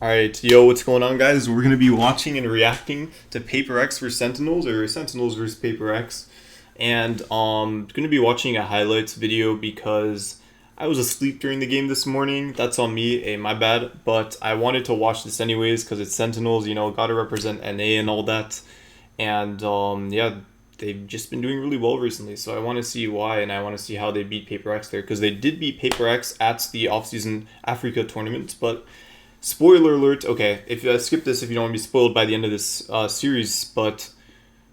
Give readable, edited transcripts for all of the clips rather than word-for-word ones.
Alright, yo, what's going on, guys? We're going to be watching and reacting to Paper X vs Sentinels, or Sentinels vs Paper X. And going to be watching a highlights video because I was asleep during the game this morning. That's on me, my bad. But I wanted to watch this anyways because it's Sentinels, you know, gotta represent NA and all that. And yeah, they've just been doing really well recently. So I want to see why, and I want to see how they beat Paper X there. Because they did beat Paper X at the offseason Africa tournament, but spoiler alert, okay, if you skip this if you don't want to be spoiled by the end of this series, but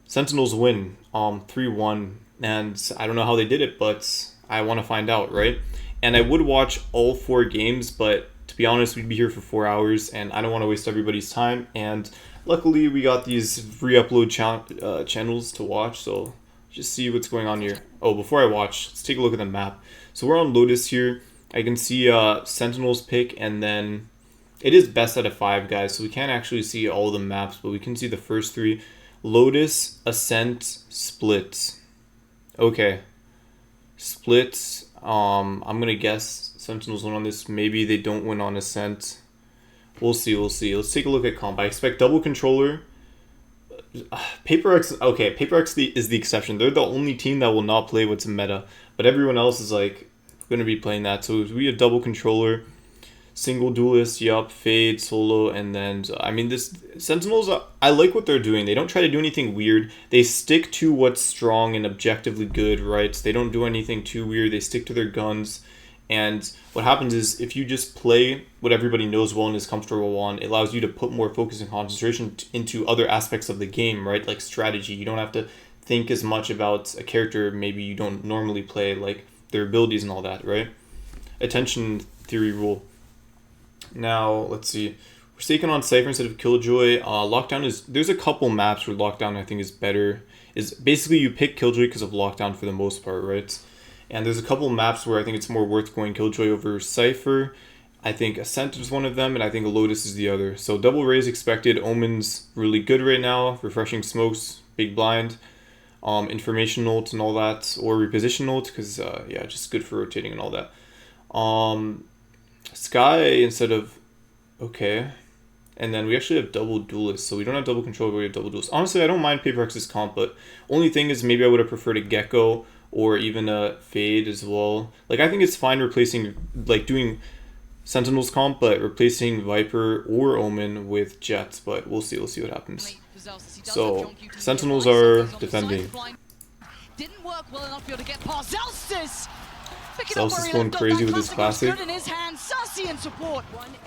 Sentinels win 3-1, and I don't know how they did it, but I want to find out, right? And I would watch all 4 games, but to be honest, we'd be here for 4 hours, and I don't want to waste everybody's time, and luckily we got these re-upload channels to watch, so just see what's going on here. Oh, before I watch, let's take a look at the map. So we're on Lotus here. I can see Sentinels pick, and then it is best out of 5, guys, so we can't actually see all the maps, but we can see the first 3. Lotus, Ascent, Split. Okay. Split, I'm going to guess Sentinels win on this. Maybe they don't win on Ascent. We'll see, we'll see. Let's take a look at comp. I expect double controller. Paper X, okay, Paper X is the exception. They're the only team that will not play what's meta, but everyone else is, like, going to be playing that. So we have double controller. Single duelist, yup, fade, solo, and then, I mean, this Sentinels, I like what they're doing. They don't try to do anything weird. They stick to what's strong and objectively good, right? They don't do anything too weird. They stick to their guns. And what happens is, if you just play what everybody knows well and is comfortable on, it allows you to put more focus and concentration into other aspects of the game, right? Like strategy. You don't have to think as much about a character maybe you don't normally play, like their abilities and all that, right? Attention theory rule. Now, let's see. We're taking on Cypher instead of Killjoy. Lockdown is... There's a couple maps where Lockdown, I think, is better. Is basically, you pick Killjoy because of Lockdown for the most part, right? And there's a couple maps where I think it's more worth going Killjoy over Cypher. I think Ascent is one of them, and I think Lotus is the other. So, double raise expected. Omen's really good right now. Refreshing smokes, big blind. Information ult and all that. Or reposition ult, because, yeah, just good for rotating and all that. Sky instead of, okay, and then we actually have double duelist, so we don't have double control, but we have double duelist. Honestly, I don't mind Paper X's comp, but only thing is maybe I would have preferred a Gecko or even a Fade as well. Like, I think it's fine replacing, like, doing Sentinels comp, but replacing Viper or Omen with Jets, but we'll see what happens. So, Sentinels are defending. Didn't work well enough to get past Zelsis. Zelsis is going crazy with his classic.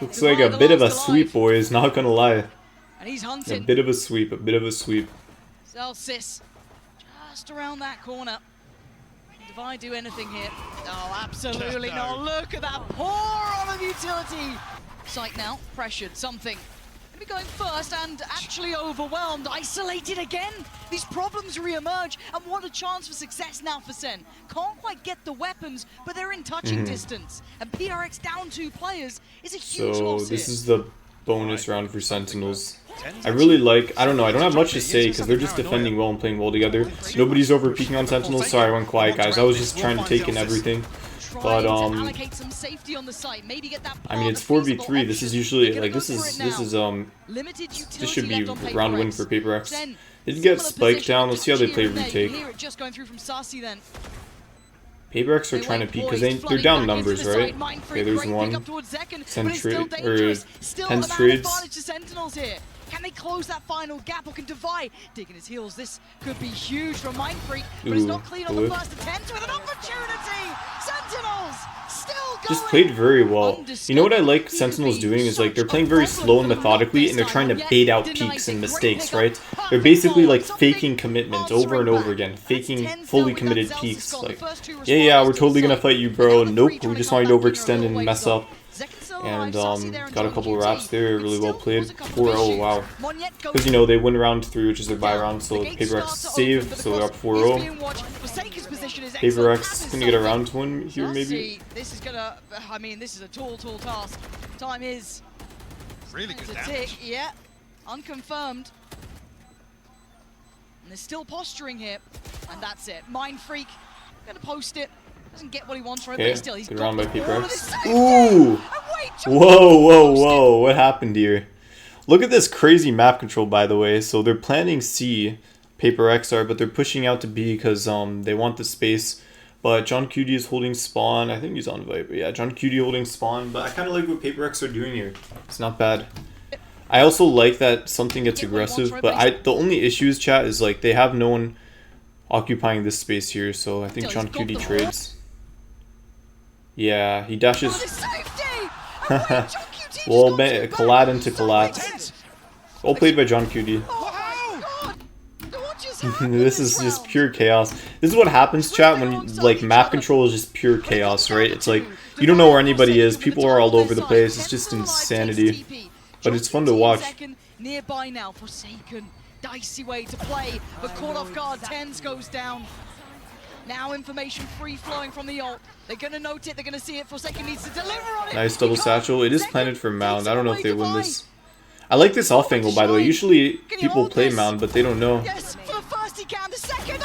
Looks like a bit of a sweep, boys, not gonna lie. And he's hunted. A bit of a sweep, a bit of a sweep. Zelsis just around that corner. If I do anything here? Oh, absolutely not. Look at that pour on of utility. Sight now, pressured, something. Going first and actually overwhelmed, isolated again. These problems re-emerge, and what a chance for success now for Sen. Can't quite get the weapons, but they're in touching distance. And PRX down 2 players is a huge loss. So this is the bonus round for Sentinels. I really like, I don't know, I don't have much to say because they're just defending well and playing well together. Nobody's over peeking on Sentinels. Sorry, I went quiet, guys. I was just trying to take in everything. But I mean, it's 4v3. This is usually like this should be round win for Paper X. They did get spiked down. Let's see how they play retake. Paper X are trying to peek because they're down numbers, right? Okay, there's one. 10 trades. Can they close that final gap, or can Devi dig in his heels? This could be huge for Mindfreak, but it's not clean on the first attempt with an opportunity. Sentinels still going. Just played very well. You know what I like Sentinels doing is, like, they're playing very slow and methodically, and they're trying to bait out peaks and mistakes, right? They're basically like faking commitment over and over again, faking fully committed peaks. Like, yeah, we're totally gonna fight you, bro. Nope, we just want you to overextend and mess up. And got a couple of wraps there, really well played. 4-0, wow. Because, you know, they win round 3, which is their bye round, so Paper X save, so they're up 4-0. Paper X gonna get a round win here, maybe? This is gonna, I mean, this is a tall task. Time is really good to tick, yeah, unconfirmed. And they're still posturing here, and that's it. Mindfreak gonna post it. Doesn't get what he wants from it, but still, he's good round by Paper X. Ooh! Whoa, what happened here? Look at this crazy map control, by the way. So they're planning C, Paper X are, but they're pushing out to B because they want the space. But John Cutie is holding spawn. I think he's on Viper. Yeah, John Cutie holding spawn. But I kind of like what Paper X are doing here. It's not bad. I also like that something gets aggressive, but the only issues, chat, is like they have no one occupying this space here, so I think John Cutie trades. Yeah, he dashes. Well, collide into collat. All played by John Cutie. This is just pure chaos. This is what happens, chat, when like map control is just pure chaos, right? It's like you don't know where anybody is. People are all over the place. It's just insanity. But it's fun to watch. Nearby now, Forsaken. Dicey way to play, but caught off guard. Tens goes down. Now information free flowing from the ult. They're gonna note it, they're gonna see it. Forsaken needs to deliver on it. Nice double satchel. It is planted for Mound. I don't know if they win this. I like this off angle, by the way. Usually people play Mound, but they don't know. Yes, for the first he can, the second,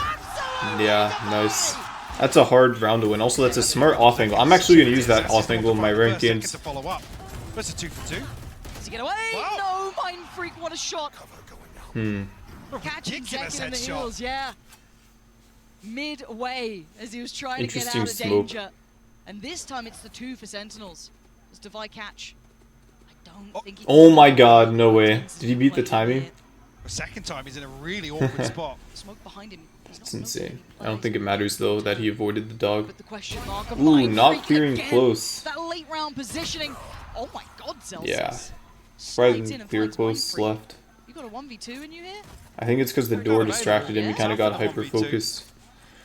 yeah, nice. That's a hard round to win. Also, that's a smart off angle. I'm actually gonna use that off angle in my ranked games. That's a 2 for 2. Does he get away? No, Mind Freak, what a shot. Catching Zekin in the heels, yeah. Midway as he was trying to get out of danger. And this time it's the 2 for Sentinels. Does Devi catch? I don't think he Oh my god, no way. Did he beat the timing? The second time he's in a really awkward spot. Smoke behind him. It's insane. I don't think it matters though that he avoided the dog. But the question mark of Ooh, not clearing close. That late round positioning. Oh my god, Celsius. Yeah. Surprisingly clear close left. You got a 1v2 in you here? I think it's because the door distracted him. He kind of got hyper-focused.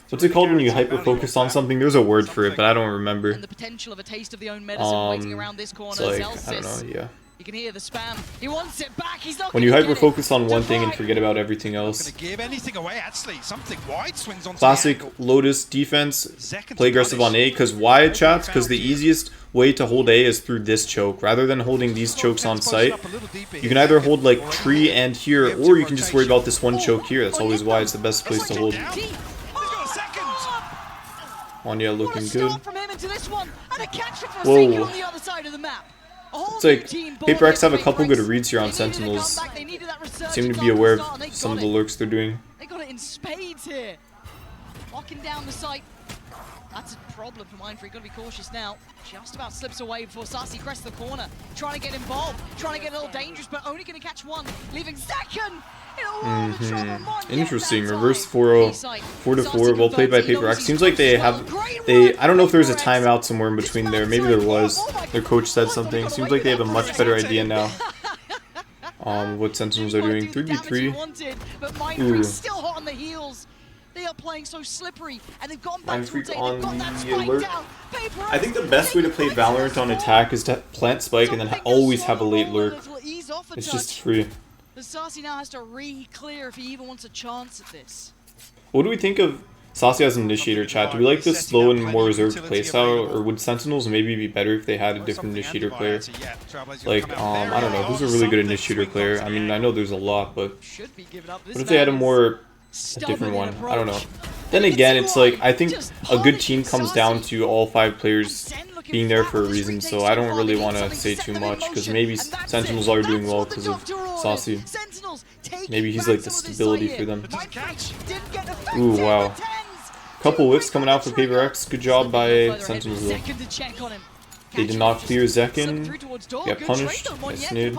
What's it called when you hyper-focus on something? There's a word for it, but I don't remember. And the potential of a taste of the own medicine waiting around this corner. Like, I don't know, yeah. You can hear the spam. He wants it back. He's not when you hyper-focus on one thing and forget about everything else. Give anything away, actually. Something wide swings on Classic Lotus defense. Play aggressive on A. Because why, chats? Because the easiest way to hold A is through this choke. Rather than holding these chokes on site, you can either hold like tree and here, or you can just worry about this one choke here. That's always why it's the best place to hold. Wanya looking good. Whoa. It's like Paper X have a couple good reads here on Sentinels. Seem to be aware of some of the lurks they're doing. They got it in spades here. Locking down the site. That's a problem for Mind Freak. Gotta be cautious now. Just about slips away before Sassy crests the corner. Trying to get involved. Trying to get a little dangerous, but only gonna catch one. Leaving second. Interesting. Reverse 4-0. 4-4. Well played by Paper X. Seems like they have... I don't know if there's a timeout somewhere in between there. Maybe there was. Their coach said something. Seems like they have a much better idea now. What Sentinels are doing. 3v3. Ooh. Still hot on the heels. They are playing so slippery, and they've gone back Mind to Freak rotate. on They've got that the spike alert. down. I think the best way to play Valorant on attack is to plant spike and then always have a late lurk. It's just free. The Sassy now has to re-clear if he even wants a chance at this. What do we think of Sassy as an initiator, chat? Do we like this slow and more reserved playstyle, or would Sentinels maybe be better if they had a different initiator player? Like, I don't know, who's a really good initiator player? I mean, I know there's a lot, but what if they had a different one? I don't know. Then again, it's like, I think a good team comes down to all 5 players being there for a reason, so I don't really want to say too much, because maybe Sentinels are doing well because of Sassy. Maybe he's like the stability for them. Ooh, wow. Couple whiffs coming out for Paper X. Good job by Sentinels though. They did not clear Zekin. Got punished. Nice nade.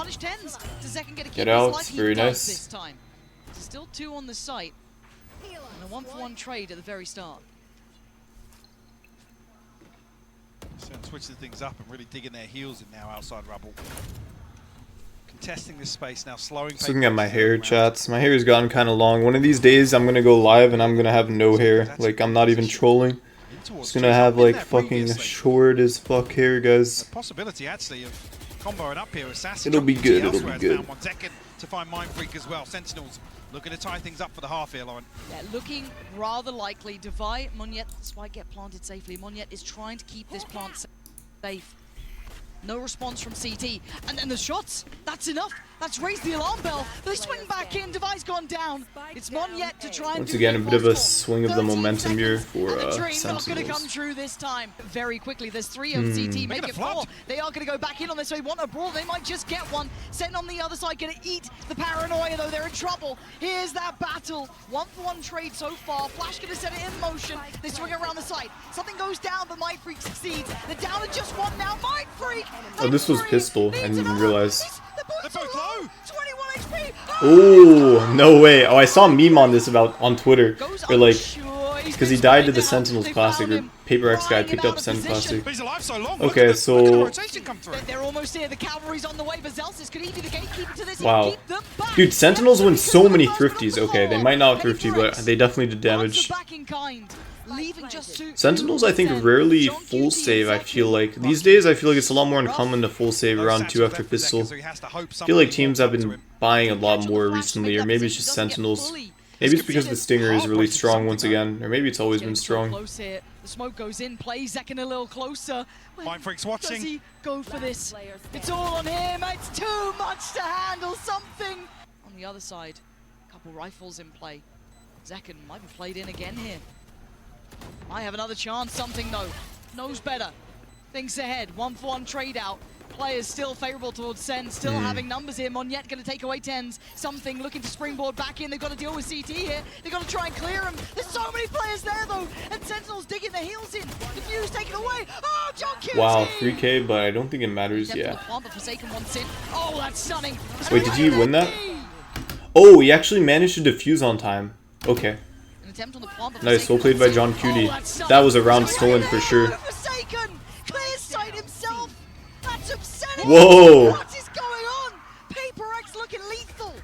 Get out. Very nice. Still 2 on the site. And a 1-for-1 trade at the very start. So switching things up and really digging their heels in now outside rubble. Contesting this space now, slowing. Just looking at my hair, chats. My hair has gotten kind of long. One of these days, I'm gonna go live and I'm gonna have no hair. Like, I'm not even trolling. Just gonna have like fucking short as fuck hair, guys. Possibility actually of comboing up here. It'll be good. It'll be good. To find Mind Freak as well. Sentinels looking to tie things up for the half-air line. Yeah, looking rather likely. Devi, Monyet, spike get planted safely. Monyet is trying to keep this plant safe. No response from CT. And then the shots, that's enough. That's raised the alarm bell. They swing back in, Devi's gone down. It's Monyet to try and Once do again, the a bit of a impossible. swing of the 13 momentum here seconds, for and the dream not going to come Sentinels. true this time. Very quickly, there's 3 of CT, make it 4. They are going to go back in on this, so they want a brawl. They might just get one. Sen on the other side, going to eat the paranoia, though. They're in trouble. Here's that battle. 1-for-1 trade so far. Flash going to set it in motion. They swing around the side. Something goes down, but Mind Freak succeeds. They're down to just one now. Mind Freak! Oh, this was pistol. I didn't even realize. They're both low. 21 HP. Oh, no way. Oh, I saw a meme on this on Twitter. Where like, because he died to the Sentinels Classic, or Paper X guy picked up Sen Classic. Okay, so they're almost here. The cavalry's on the way, but Zelsis could he be the gatekeeper to this? wow, dude, Sentinels win so many thrifties. Okay, they might not thrifty, but they definitely did damage. Sentinels, I think, rarely full save. I feel like these days, I feel like it's a lot more uncommon to full save around 2 after pistol. I feel like teams have been buying a lot more recently, or maybe it's just Sentinels. Maybe it's because the Stinger is really strong once again, or maybe it's always been strong. The smoke goes in, plays Zekin a little closer. Mind Freak's watching. Does he go for this? It's all on him. It's too much to handle. Something on the other side. A couple rifles in play. Zekin might be played in again here. Might have another chance. Something though knows better. Thinks ahead. 1-for-1 trade out. Players still favourable towards Sen, still having numbers here. Monyet going to take away 10s. Something looking to springboard back in. They've got to deal with CT here. They've got to try and clear him. There's so many players there though. And Sentinels digging their heels in. The fuse taken away. Oh, John QT! Wow, 3K, but I don't think it matters. Yeah. Oh, that's stunning. Wait, did he win that? Oh, he actually managed to defuse on time. Okay. Nice, well played by John QT. That was a round stolen for sure. Whoa! What is going on? Paper X looking lethal.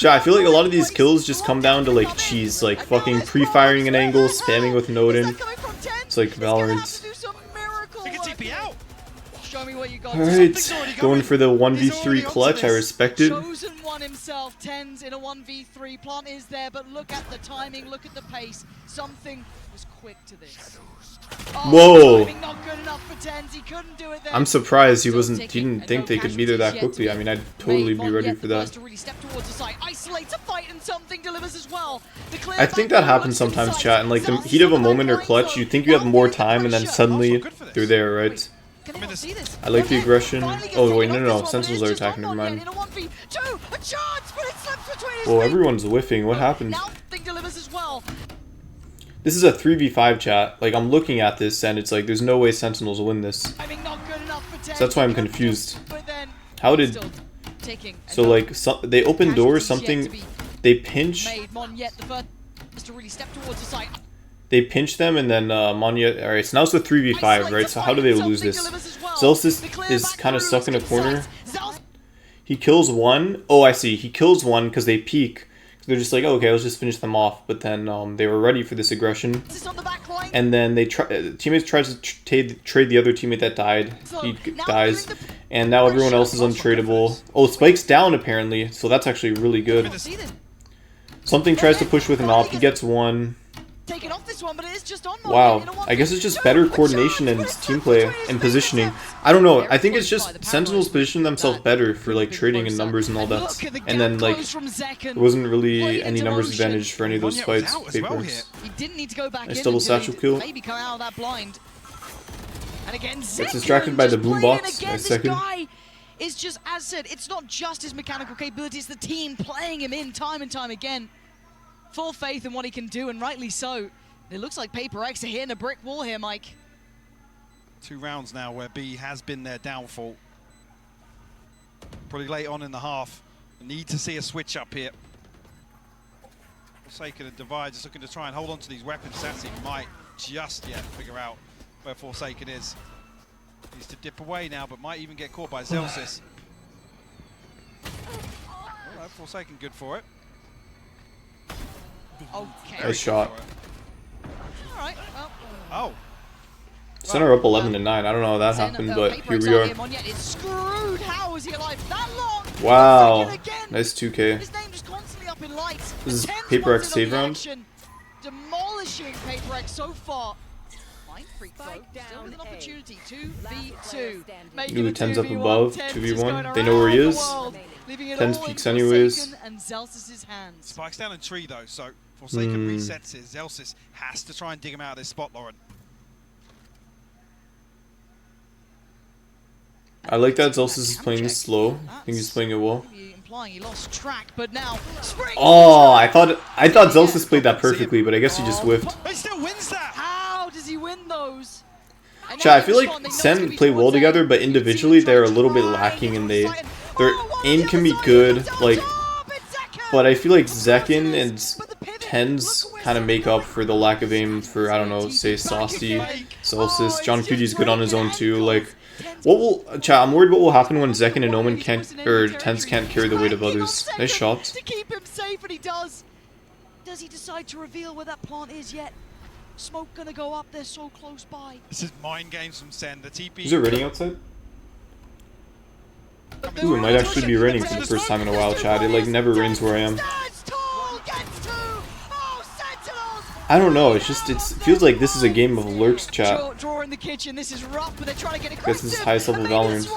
Yeah, I feel like a lot of these kills just come down to like cheese, like fucking pre-firing an angle, spamming with Nodin. It's like Valorant. Alright, going for the 1v3 clutch, I respect it. Chosen one himself, 10s in a 1v3. Plant is there, but look at the timing, look at the pace. Something was quick to this. Whoa! Not good enough for 10s. He couldn't do it there. I'm surprised he didn't think they could be there that quickly. I mean, I'd totally be ready for that. I think that happens sometimes, chat. In like the heat of a moment or clutch, you think you have more time, and then suddenly they're there, right? I like the aggression. Oh wait, no, Sentinels are attacking, never mind. Whoa, everyone's whiffing, what happened? This is a 3v5 chat. Like, I'm looking at this and it's like, there's no way Sentinels will win this. So that's why I'm confused. How did... So like, they open doors, something... They pinch... They pinch them and then Monyet... Alright, so now it's a 3v5, right? So how do they lose this? Zelsis is kind of stuck in a corner. He kills one. Oh, I see. He kills one because they peek. They're just like, oh, okay, let's just finish them off. But then they were ready for this aggression. And then they teammates tries to trade the other teammate that died. He dies. And now everyone else is untradeable. Oh, Spike's down apparently. So that's actually really good. Something tries to push with him off. He gets one. Wow, I guess it's just better coordination and team play and positioning. I don't know, I think it's just Sentinels position themselves better for like trading and numbers and all that. And then like, there wasn't really any numbers advantage for any of those fights. Papers. Nice double satchel kill. It's distracted by the boombox. Nice second. It's just, as said, it's not just his mechanical capability, it's the team playing him in time and time again. Full faith in what he can do, and rightly so. It looks like Paper X are hitting a brick wall here, Mike. 2 rounds now where B has been their downfall. Probably late on in the half. Need to see a switch up here. Forsaken and Divide just looking to try and hold on to these weapons. Sassy might just yet figure out where Forsaken is. Needs to dip away now, but might even get caught by Zelsis. Alright, Forsaken good for it. Okay. Nice shot. Alright, well. Oh. Center up 11-9. I don't know how that happened, but here we are. How was he alive that long? Wow. Nice 2K. His name just constantly up in lights. This is Paper X save round. Demolishing Paper X so far. free throw. Still with an opportunity. 2v2. Ooh, 10's up above. 2v1. They know where he is. 10's peaks anyways. And Zelsis's hands. Spikes down in tree though, so Forsaken resets it. Zelsis has to try and dig him out of this spot, Lauren. I like that Zelsis is playing this slow. I think he's playing it well. Implying he lost track, but now oh, I thought Zelsis played that perfectly, but I guess he just whiffed. He still wins that. How does he win those? Chat, I feel like Sen play well together, but individually they're a little bit lacking, and their aim can be good, like, but I feel like Zekin and 10's kind of make up for the lack of aim for, I don't know, say Saucy, Zelsis. John Kuji's good on his own too. Like, what will chat? I'm worried what will happen when Zekin and Omen can't, or 10's can't carry the weight of others. Nice shots. To keep him safe, and he does. Does he decide to reveal where that plant is yet? Smoke gonna go up. They're so close by. This is mind games from Sen. The TP. Is it raining outside? Ooh, it might actually be raining for the first time in a while, chat. It like never rains where I am. I don't know. It's just it feels like this is a game of lurks, chat. Draw in the kitchen. This is rough, but they're trying to get This is highest level Valorant.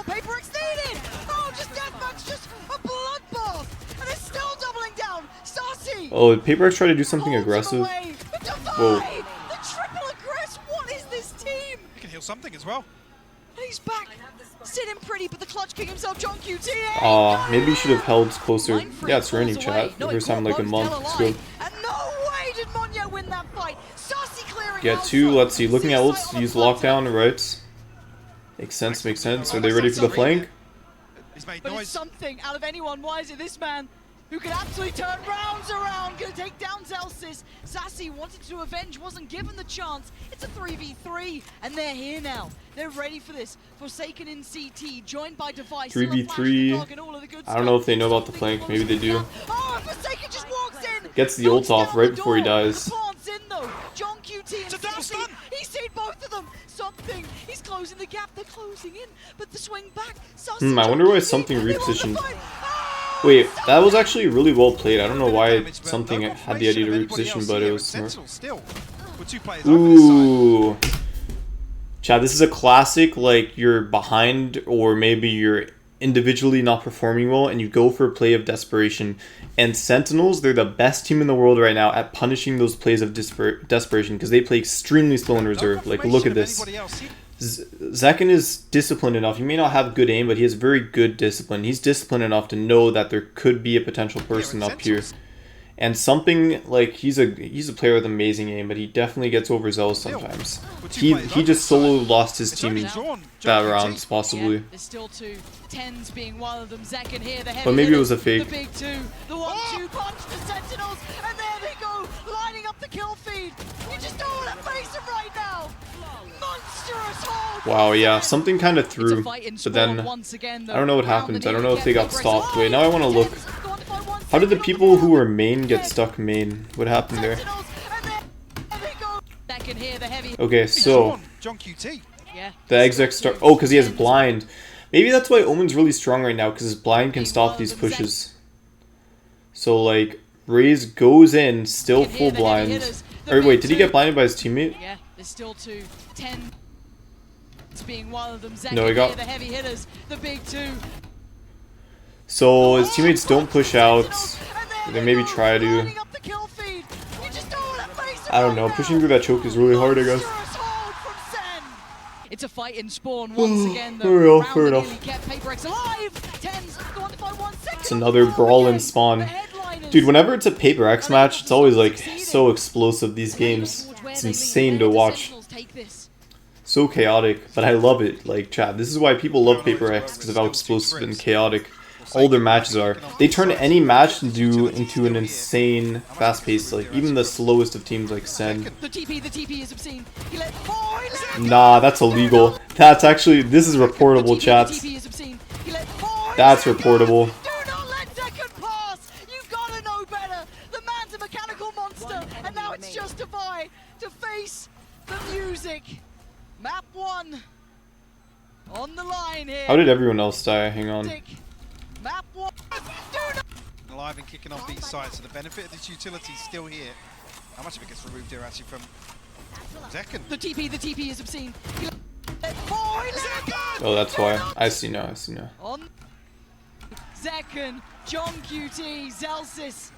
Oh, did Paper X try to do something aggressive? Whoa. The triple aggress. What is this team? He can heal something as well. He's back. Sitting pretty, but the clutch king himself, John QT. Maybe he should have held closer. Yeah, it's raining, chat. The first time in like a month. Let's go. And no way did Monyo win that fight. Saucy clearing. Get two. Let's see. Looking at ults, use lockdown, right? Makes sense. Makes sense. Are they ready for the flank? But it's something out of anyone. Why is it this man who can absolutely turn rounds around? Gonna take down Zelsis. Sassy wanted to avenge, wasn't given the chance. It's a 3v3, and they're here now. They're ready for this. Forsaken in CT, joined by Device. 3v3. I don't know if they know about the flank. Maybe they do. Oh, Forsaken just walks in. Gets the ult off right before he dies. John QT and Sassy. He's seen both of them. Something. He's closing the gap. They're closing in, but the swing back. I wonder why something repositioned. Wait, that was actually really well played. I don't know why something had the idea to reposition, but it was smart. Ooh. Chad, this is a classic, like, you're behind, or maybe you're individually not performing well, and you go for a play of desperation. And Sentinels, they're the best team in the world right now at punishing those plays of desperation, because they play extremely slow in reserve. Like, look at this. Zekin is disciplined enough. He may not have good aim, but he has very good discipline. He's disciplined enough to know that there could be a potential person up here. And something like he's a player with amazing aim, but he definitely gets overzealous sometimes. He just solo lost his team that round, possibly. Yeah, there's still two. 10's being one of them. Zekin here, the heavy but maybe it was a fake. The big two, the 1-2 punch to Sentinels, and there they go, lining up the kill feed. You just don't want to face him right now. Monstrous hold. Wow, yeah, something kind of threw, but then I don't know what happened. I don't know if they got stopped. Wait, now I want to look. How did the people who were main get stuck main? What happened there? Okay, so the exec start. Oh, because he has blind. Maybe that's why Omen's really strong right now, because his blind can stop these pushes. So like, Raze goes in, still full blind. Or wait, did he get blinded by his teammate? Yeah, there's still two. 10 being one of them. No, he got the heavy hitters, the big two. So his teammates don't push out. They maybe try to. I don't know. Pushing through that choke is really hard, I guess. It's a fight in spawn once again. Fair enough. It's another brawl in spawn. Dude, whenever it's a Paper X match, it's always like so explosive, these games. It's insane to watch. So chaotic, but I love it. Like, chat, this is why people love Paper X, because of how explosive and chaotic all their matches are. They turn any match into an insane fast pace, like even the slowest of teams like Sen. The TP is obscene. Nah, that's illegal. That's actually, this is reportable, chats. That's reportable. Do not let Zekin pass. You gotta know better. The man's a mechanical monster, and now it's just Devi to face the music. Map 1 on the line here. How did everyone else die? Hang on. Map 1. Alive and kicking on B side, so the benefit of this utility is still here. How much of it gets removed here actually from Second. The TP is obscene. Oh, that's why. I see now. On Zekken, John QT, Zelsis.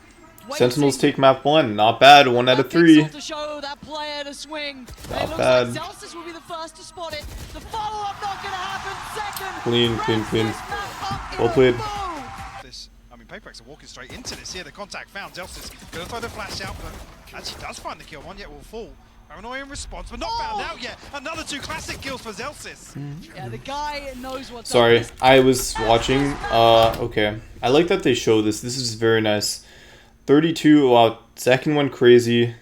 Sentinels take map 1. Not bad. 1 out of 3. To show that player to swing. Not it looks bad. like Zelsis will be the first to spot it. The follow-up not gonna happen. Second. Clean. Well played. I mean, Paperex are walking straight into this here. The contact found. Zelsis gonna throw the flash out, but actually does find the kill. One yet will fall. Paranoia in response, but not found out yet. Another 2 classic kills for Zelsis. Yeah, the guy knows what's Sorry, up. I was watching. Okay. I like that they show this. This is very nice. 32. Wow, second one crazy.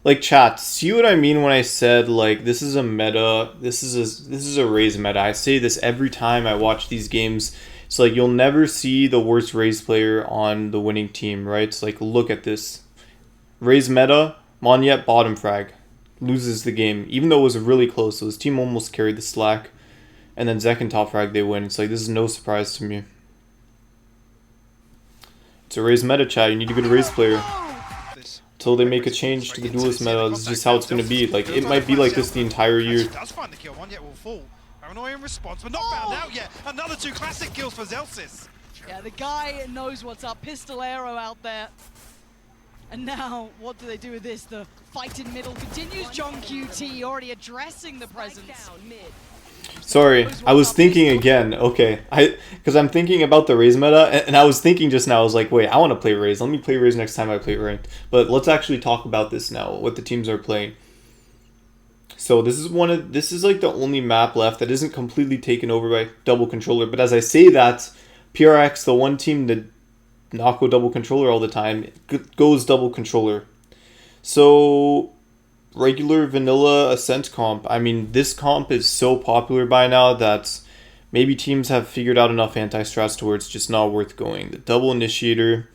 Like, chat, see what I mean when I said, like, this is a meta. This is a Raze meta. I say this every time I watch these games. It's like you'll never see the worst Raze player on the winning team, right? It's like, look at this. Raze meta, Monyet bottom frag. Loses the game. Even though it was really close. So his team almost carried the slack. And then Zekken top frag, they win. It's like, this is no surprise to me. It's a Raze meta, chat. You need a good Raze player. Until they make a change to the duelist meta, this is just how it's going to be. Like, it might be like this the entire year. Does find the kill. One yet will fall. Paranoia in response, but not found out yet. Another 2 classic kills for Zelsis. Yeah, the guy knows what's up. Pistol arrow out there. And now, what do they do with this? The fight in middle continues. John QT already addressing the presence. Sorry, I was thinking again. Okay, because I'm thinking about the Raze meta, and I was thinking just now. I was like, wait, I want to play Raze. Let me play Raze next time I play ranked. But let's actually talk about this now. What the teams are playing. So this is like the only map left that isn't completely taken over by double controller. But as I say that, PRX, the one team that not go double controller all the time, goes double controller. So regular vanilla Ascent comp. I mean, this comp is so popular by now that maybe teams have figured out enough anti-strats to where it's just not worth going. The double initiator,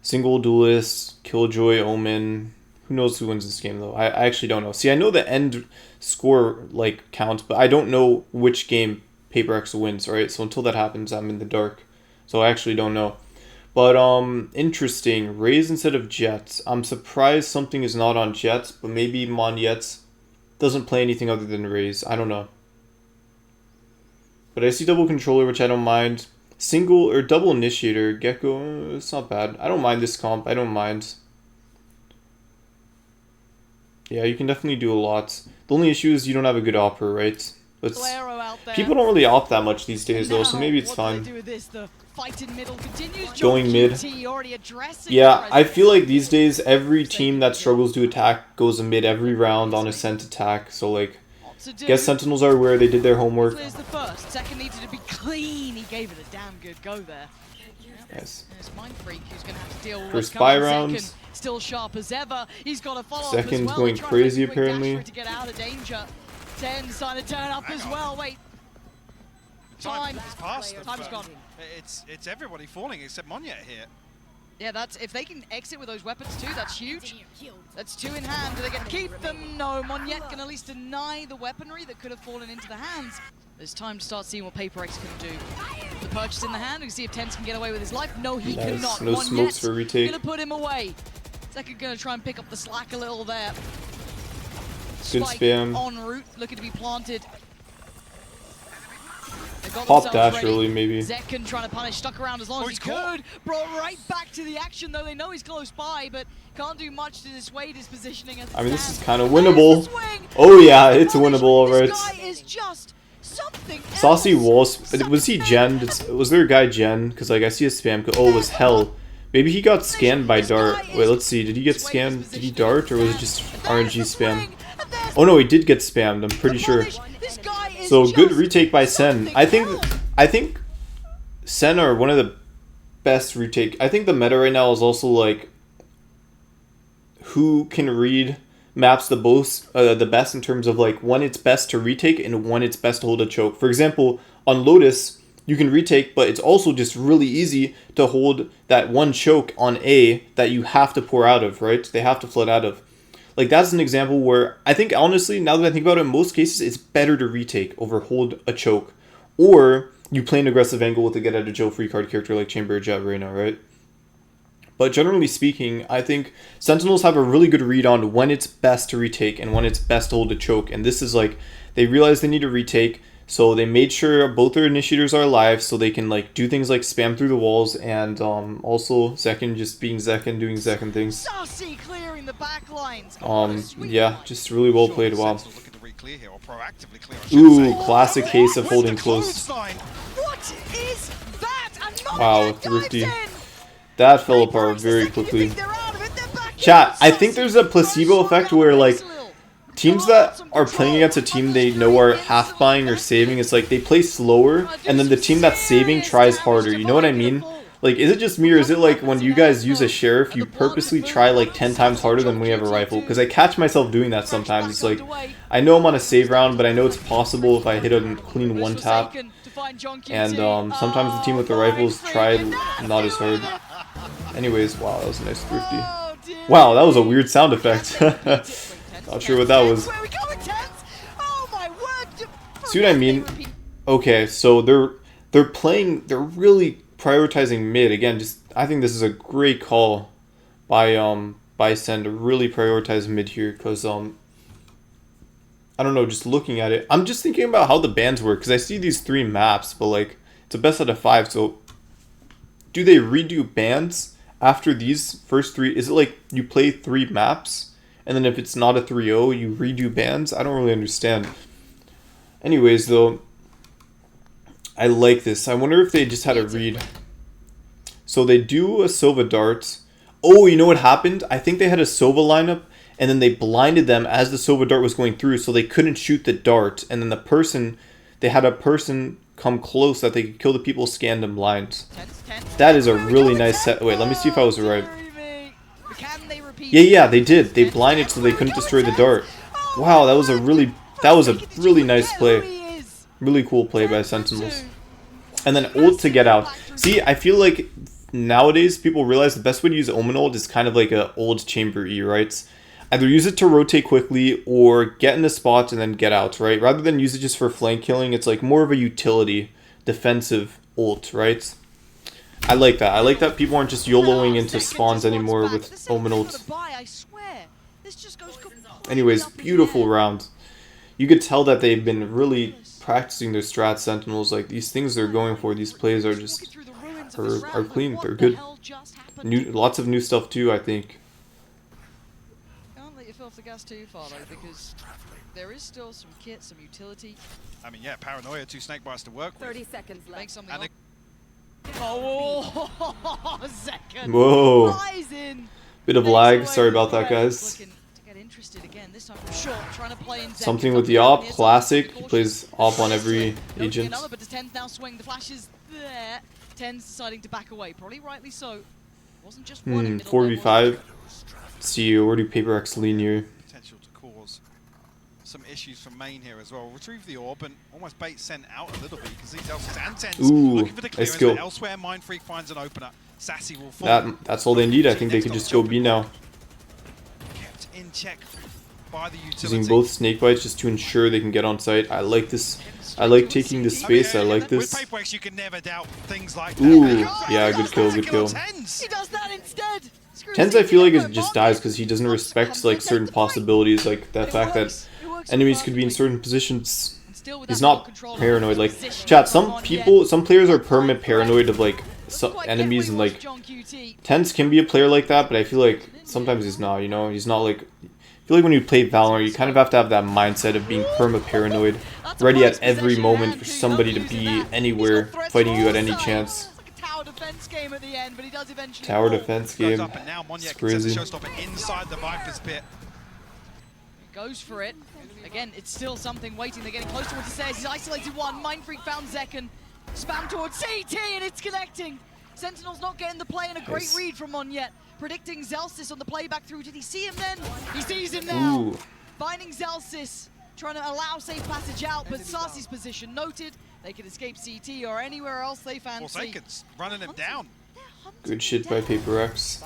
single duelist, killjoy, omen. Who knows who wins this game though? I actually don't know. See, I know the end score like count, but I don't know which game PaperX wins, right? So until that happens, I'm in the dark. So I actually don't know. But interesting. Raze instead of Jets. I'm surprised something is not on Jets, but maybe Monyet doesn't play anything other than Raze. I don't know. But I see double controller, which I don't mind. Single or double initiator, Gecko, it's not bad. I don't mind this comp. I don't mind. Yeah, you can definitely do a lot. The only issue is you don't have a good opera, right? But people don't really op that much these days though, so maybe it's fine. Going mid. Yeah, I feel like these days every team that struggles to attack goes mid every round on Ascent attack. So like, guess Sentinels are where they did their homework. Second needed to be clean. He gave it a damn good go there. Yes. There's Mind Freak who's going to have to deal with first 5 rounds. Still sharp as ever. He's got a follow-up Second's as well. going crazy apparently. To get out of danger. 10's trying to turn up as well. Wait. Time is past. Time's gone. It's everybody falling except Monyet here. Yeah, that's if they can exit with those weapons too, that's huge. That's 2 in hand. Do they get to keep them? No, Monyet can at least deny the weaponry that could have fallen into the hands. There's time to start seeing what PaperX can do. The purchase in the hand, we can see if Tens can get away with his life. No, he cannot. No smokes for retake. Gonna put him away. Second gonna try and pick up the slack a little there. Good spam. En route, looking to be planted. Pop dash early, maybe. Zekken trying to punish, stuck around as long as he could. Brought right back to the action, though they know he's close by, but can't do much to dissuade his positioning. I mean, this is kind of winnable. Oh yeah, it's winnable, alright. Saucy Walls, was he Gen? Was there a guy Gen? Because like I see a spam code. Oh, it was Hell. Maybe he got scanned by Dart. Wait, let's see. Did he get scanned? Did he Dart or was it just RNG spam? Oh no, he did get spammed. I'm pretty sure. So good retake by Sen. I think Sen are one of the best retake. I think the meta right now is also like who can read maps the best in terms of like when it's best to retake and when it's best to hold a choke. For example, on Lotus, you can retake, but it's also just really easy to hold that one choke on A that you have to pour out of, right? They have to flood out of. Like, that's an example where I think, honestly, now that I think about it, in most cases, it's better to retake over hold a choke. Or you play an aggressive angle with a get out of jail free card character like Chamber of Jet right now, right? But generally speaking, I think Sentinels have a really good read on when it's best to retake and when it's best to hold a choke. And this is like, they realize they need to retake, so they made sure both their initiators are alive so they can like do things like spam through the walls, and also Zekken just being Zekken, doing Zekken things. Saucy clearing the back lines. Yeah, just really well played. Wow. Clear here, or proactively clear, I should Ooh, say. classic case of With holding the close. clothesline. What is that? And not Wow, again thrifty. dives in. That fell apart Paperex, very the second you quickly. think they're out of it, they're back in. Chat, I think Saucy there's a placebo goes effect shot where down like Lil. teams that are playing against a team they know are half buying or saving, it's like they play slower, and then the team that's saving tries harder. You know what I mean? Like, is it just me, or is it like when you guys use a sheriff, you purposely try like 10 times harder than we have a rifle? Because I catch myself doing that sometimes. It's like, I know I'm on a save round, but I know it's possible if I hit a clean one tap. And sometimes the team with the rifles try not as hard. Anyways, wow, that was a nice thrifty. Wow, that was a weird sound effect. Not sure what that was. See what I mean? Okay, so they're really prioritizing mid again. Just I think this is a great call by Sen to really prioritize mid here, because I don't know, just looking at it, I'm just thinking about how the bans work, because I see these 3 maps, but like it's a best out of 5. So do they redo bans after these first 3? Is it like you play 3 maps and then if it's not a 3-0 you redo bans? I don't really understand. Anyways though, I like this. I wonder if they just had a read. So they do a Sova dart. Oh, you know what happened? I think they had a Sova lineup, and then they blinded them as the Sova dart was going through, so they couldn't shoot the dart. And then they had a person come close that they could kill the people scanned and blind. That is a really nice set. Wait, let me see if I was right. Yeah, they did. They blinded so they couldn't destroy the dart. Wow, that was a really nice play. Really cool play by Sentinels. And then ult to get out. See, I feel like nowadays people realize the best way to use Omen ult is kind of like a old chamber E, right? Either use it to rotate quickly or get in the spot and then get out, right? Rather than use it just for flank killing, it's like more of a utility defensive ult, right? I like that. I like that people aren't just YOLOing into spawns anymore with Omen ult. Anyways, beautiful round. You could tell that they've been really practicing their strat, Sentinels. Like, these things they're going for, these plays are just are clean. They're good. Lots of new stuff too, I think. Can't let you fill off the gas too far though, because there is still some kit, some utility. I mean, yeah, paranoia, 2 snake bites to work with. 30 seconds left. Make something. Oh, Zekken. Whoa. Flies in. Bit of lag. Sorry about that, guys. Again, this time from short, trying to play in Something with the op, classic. He plays op on every agent. Another, but does Tens now swing? The flash is there. Tens deciding to back away, probably rightly so. Wasn't just one in middle 4v5. See, where do Paperex lean here? Potential to cause some issues from main here as well. Retrieve the orb and almost bait Sen out a little bit, because these Elses and Tens looking for the clearance, but elsewhere Mind Freak finds an opener. Sassy will fall. That's all they need. I think they could just go B now. Kept in check by the utility. Using both snake bites just to ensure they can get on site. I like this. I like taking this space. I like this. With Paperex, you can never doubt things like that. Ooh, yeah, good kill, good kill. He does that instead. Tens, I feel like it just dies because he doesn't respect like certain possibilities, like the fact that enemies could be in certain positions. He's not paranoid. Like, chat, some players are permanent paranoid of like enemies, and like Tens can be a player like that, but I feel like sometimes he's not. You know, he's not like. I feel like when you play Valorant, you kind of have to have that mindset of being perma-paranoid, ready at every moment for somebody to be anywhere, fighting you at any chance. Tower defense game at the end, but he does eventually Tower defense game. It's crazy. Inside the Viper's pit. He goes for it. Again, it's still something waiting. They're getting close towards the stairs. He's isolated one. Mind Freak found Zekken. Spam towards CT, and it's connecting. Sentinel's not getting the play, and a great read from Mon yet. Predicting Zellsis on the playback through. Did he see him then? He sees him now. Ooh. Finding Zellsis, trying to allow safe passage out, but Sarsi's position noted. They can escape CT or anywhere else they fancy. Forsaken's running him down. Good shit by Paperex.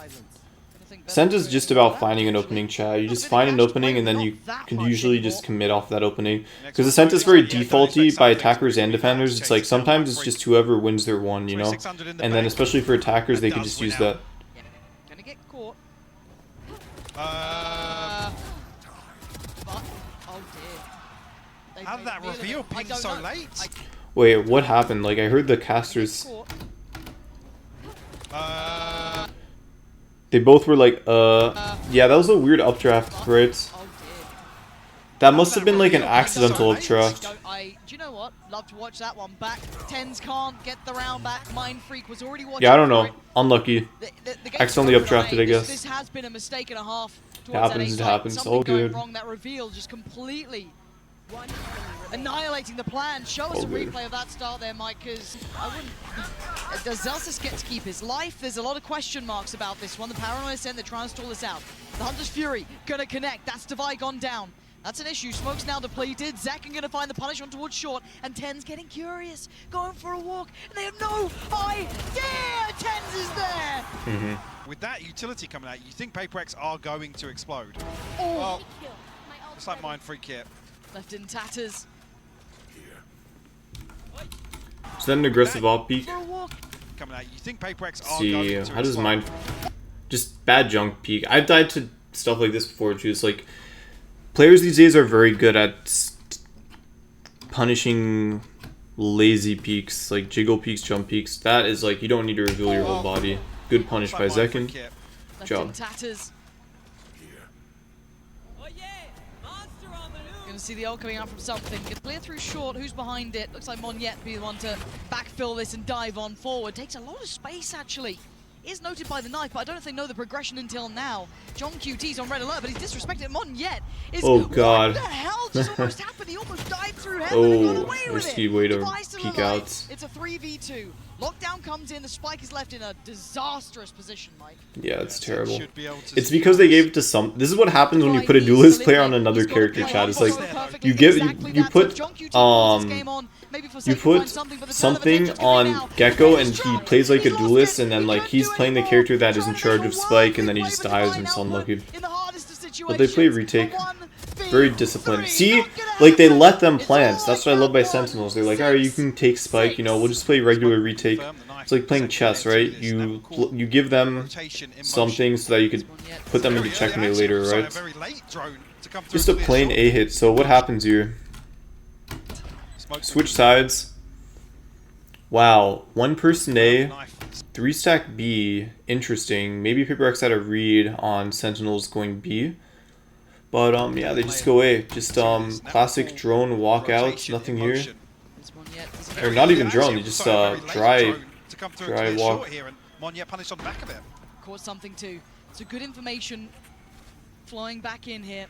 Sent is just about finding an opening, chat. You just find an opening and then you can usually just commit off that opening. Because the Sent is very defaulty by attackers and defenders. It's like sometimes it's just whoever wins their one, you know? And then especially for attackers, they can just use that. But, oh dear. How did that reveal ping so late? Wait, what happened? Like, I heard the casters. They both were like, yeah, that was a weird updraft, right? That must have been like an accidental updraft. Do you know what? Love to watch that one back. Tens can't get the round back. Mind Freak was already watching. Yeah, I don't know. Unlucky. Accidentally updrafted, I guess. This has been a mistake and a half. It happens, it happens. Something All good. going wrong. That reveal just completely annihilating the plan. Show us a good. replay of that start there, Mike, because I wouldn't... Does Zelsis get to keep his life? There's a lot of question marks about this one. The Paranoia Ascent, they're trying to stall this out. The Hunter's Fury gonna connect. That's Devi gone down. That's an issue. Smoke's now depleted. Zakin gonna find the punish on towards short, and Ten's getting curious, going for a walk, and they have no idea Tens is there! With that utility coming out, you think Paper X are going to explode? Oh, Well, it's like Mind Freak here. left in tatters. Is that an aggressive op peak? For a walk. Coming out, you think Paper X are See, going to how does explode? mine... Just bad junk peak. I've died to stuff like this before too. It's like, players these days are very good at punishing lazy peaks, like jiggle peaks, jump peaks. That is like, you don't need to reveal your whole body. Good punish by It's like Mind Zekin. Freak here. Left Job. in tatters. Gonna see the ult coming out from something. Gets clear through short. Who's behind it? Looks like Monyet be the one to backfill this and dive on forward. Takes a lot of space actually. Is noted by the knife, but I don't know if they know the progression until now. John QT's on red alert, but he's disrespected. Monyet is... Oh, God. What the hell just almost happened? He almost died through heaven and got Oh, away with risky it. way to Device still peek alive. out. It's a 3v2. Lockdown comes in. The spike is left in a disastrous position, Mike. Yeah, it's Ten terrible. should be able to It's because they gave it to some... This is what happens when you put a duelist player on another character, chat. It's like, you give... You put... You put something on Gecko and he plays like a duelist, and then like he's playing the character that is in charge of Spike, and then he just dies and it's unlucky. But they play retake. Very disciplined. See, like they let them plant. That's what I love by Sentinels. They're like, alright, you can take Spike, you know, we'll just play regular retake. It's like playing chess, right? You give them something so that you could put them into checkmate later, right? Just a plain A hit. So what happens here? Switch sides. Wow, one person A, 3 stack B. Interesting. Maybe Paper X had a read on Sentinels going B. But yeah, they just go A. Just classic drone walkout. Nothing here. Or not even drone. They just dry walk. Caught something too. So good information flowing back in here.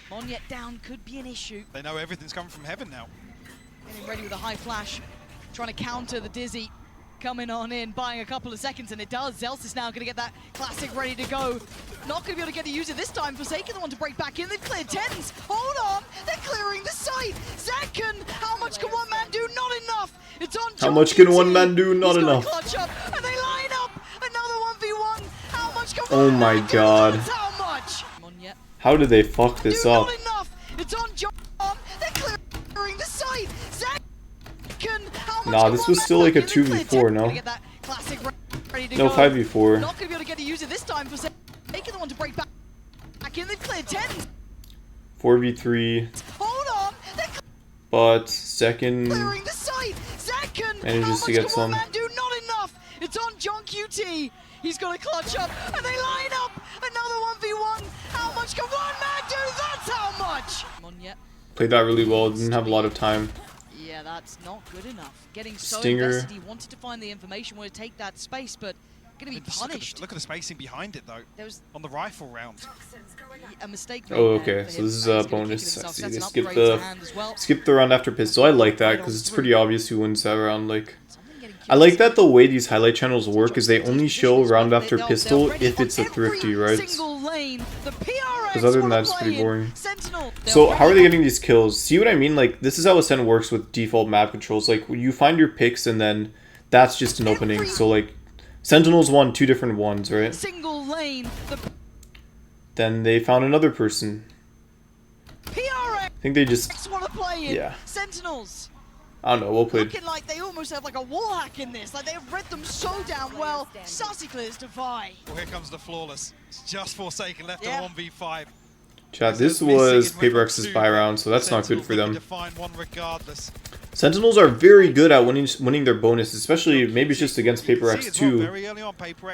Monyet down could be an issue. They know everything's coming from heaven now. Getting ready with a high flash, trying to counter the Dizzy. Coming on in, buying a couple of seconds, and it does. Zelsis is now going to get that classic ready to go. Not going to be able to get to use it this time. Forsaken the one to break back in. They've cleared Tens. Hold on, they're clearing the site. Zekin, how much can one man do? Not enough. It's on. How much can one man do? Not He's enough. Clutch up, and they line up. Another 1v1. How much can Oh one my man do? God. That's how much? Monyet. How did they fuck this up? Not enough. It's on John. They're clearing the site. Zekin. Nah, this was still like a 2v4, no? No, 5v4. Not gonna be able to get to use it this time. For taking the one to break back in. They've cleared 10. 4v3. Hold on. But second Clearing the site. Zekin. manages to get some. Do not enough. It's on John QT. He's got to clutch up, and they line up. Another 1v1. How much can one man do? That's how much. Monyet. Played that really well. Didn't have a lot of time. Yeah, that's not good enough. Getting so Stinger. invested, he wanted to find the information, wanted to take that space, but going to be punished. Look at the spacing behind it, though. There was on the rifle round. A mistake. Oh, okay. So this is a bonus. I see. They skip the round after pistol. I like that because it's pretty obvious who wins that round. Like, I like that the way these highlight channels work is they only show round after pistol if it's a thrifty, right? Because other than that, it's pretty boring. So how are they getting these kills? See what I mean? Like, this is how Ascent works with default map controls. Like, you find your picks and then that's just an opening. So like, Sentinels won 2 different ones, right? Single lane. Then they found another person. I think they just... Want to play in. Yeah. Sentinels. I don't know, well played. Looking like they almost have like a wall hack in this. Like they have read them so damn well. Sassy clears Defy. Well, here comes the Flawless. It's just Forsaken left on 1v5. Chat, this was PaperX's buy round, so that's not good for them. Sentinels are very good at winning their bonus, especially maybe it's just against PaperX too.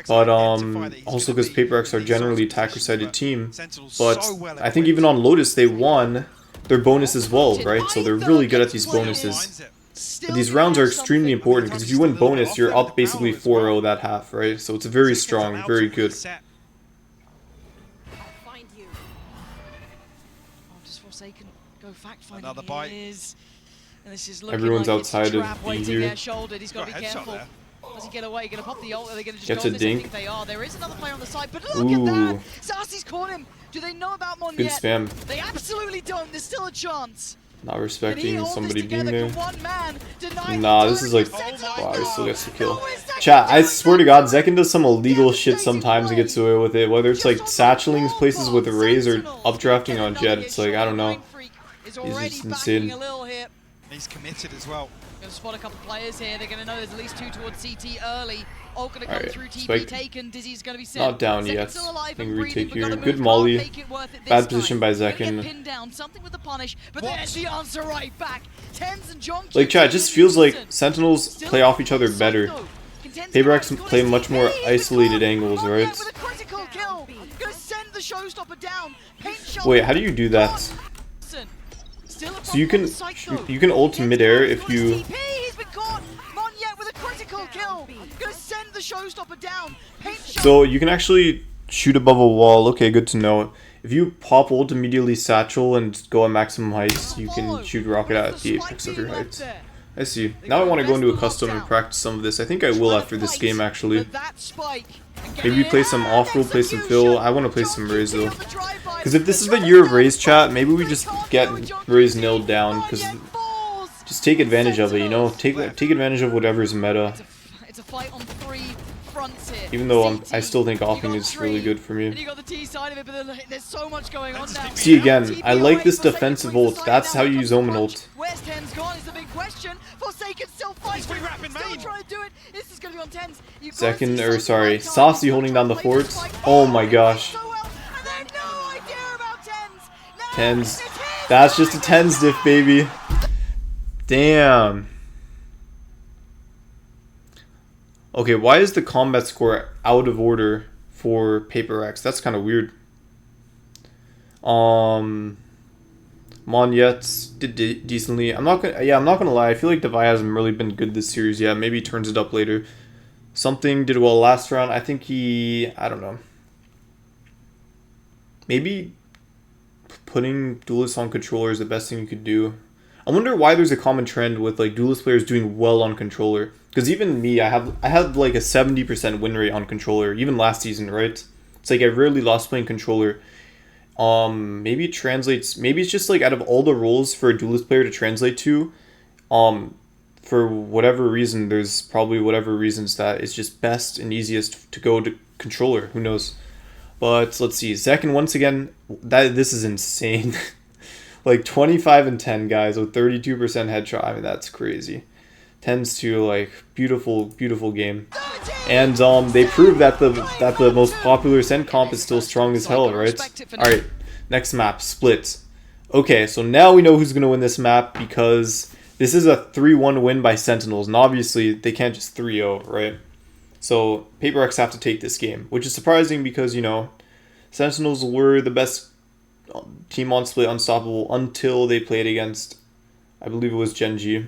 But also because PaperX are generally attacker-sided team. But I think even on Lotus they won their bonus as well, right? So they're really good at these bonuses. But these rounds are extremely important because if you win bonus, you're up basically 4-0 that half, right? So it's very strong, very good. Go fact finding. Another bite. And this is everyone's like outside of B here. He's got to be careful. Does he get away? Going to pop the ult? Are they going to just Gets go a this? dink. I think they are. There is another player on the side, but look at that! Sassy's caught him. Do they know about Mon Good yet? spam. They absolutely don't. There's still a chance. Not respecting somebody being there. Nah, Nah, this is like, wow, he still gets the kill. Chat, I swear to God, Zekin does some illegal shit sometimes and gets away with it. Whether it's like satcheling places with a raise or updrafting on Jet, it's like, I don't know. He's just insane. He's committed as well. Going to spot a couple players here. They're going to know there's at least two towards CT early. Ult going to come through, TP taken. Dizzy's going to be set. Not down yet. I think retake here. Good molly. Bad position by Zekin. Down. Something with the punish, but there's the answer right back. Tens and John like, chat, it just feels like Sentinels play off each other better. PaperX play much more isolated angles, right? Wait, how do you do that? So you can ult midair if you. So you can actually shoot above a wall. Okay, good to know. If you pop ult immediately satchel and go at maximum heights, you can shoot rocket at the apex of your heights. I see. Now I want to go into a custom and practice some of this. I think I will after this game actually. Maybe play some off-roll, play some fill. I want to play some Raze though. Because if this is the year of Raze, chat, maybe we just get Raze nailed down. Because just take advantage of it, you know? Take advantage of whatever's meta. It's a fight on three fronts here. Even though I still think offing is really good for me. And you got the T side of it, but there's so much going on now. See again, I like this defensive ult. That's how you use Omen ult. Where's Tens gone is the big question. Forsaken still fighting. Still trying to do it. This is going to be on Tens. Second, or sorry, Saucy holding down the forts. Oh my gosh. Tens. That's just a Tens diff, baby. Damn. Okay, why is the combat score out of order for PaperX? That's kind of weird. Monyet did decently. I'm not gonna lie. I feel like Devi hasn't really been good this series yet. Maybe he turns it up later. Something did well last round. I think I don't know. Maybe putting duelists on controller is the best thing you could do. I wonder why there's a common trend with like duelist players doing well on controller. Because even me, I had like a 70% win rate on controller, even last season, right? It's like I rarely lost playing controller. Maybe it translates. Maybe it's just like out of all the roles for a duelist player to translate to, for whatever reason, there's probably whatever reasons that it's just best and easiest to go to controller. Who knows? But let's see. Zekin once again. This is insane. Like 25 and 10 guys with 32% headshot. I mean that's crazy. Tends to like beautiful game. And they prove that the most popular Send comp is still strong as hell, right? Alright, next map, Split. Okay, so now we know who's gonna win this map because this is a 3-1 win by Sentinels, and obviously they can't just 3-0, right? So PaperX have to take this game, which is surprising because, you know, Sentinels were the best team on Split, unstoppable, until they played against, I believe it was Gen G.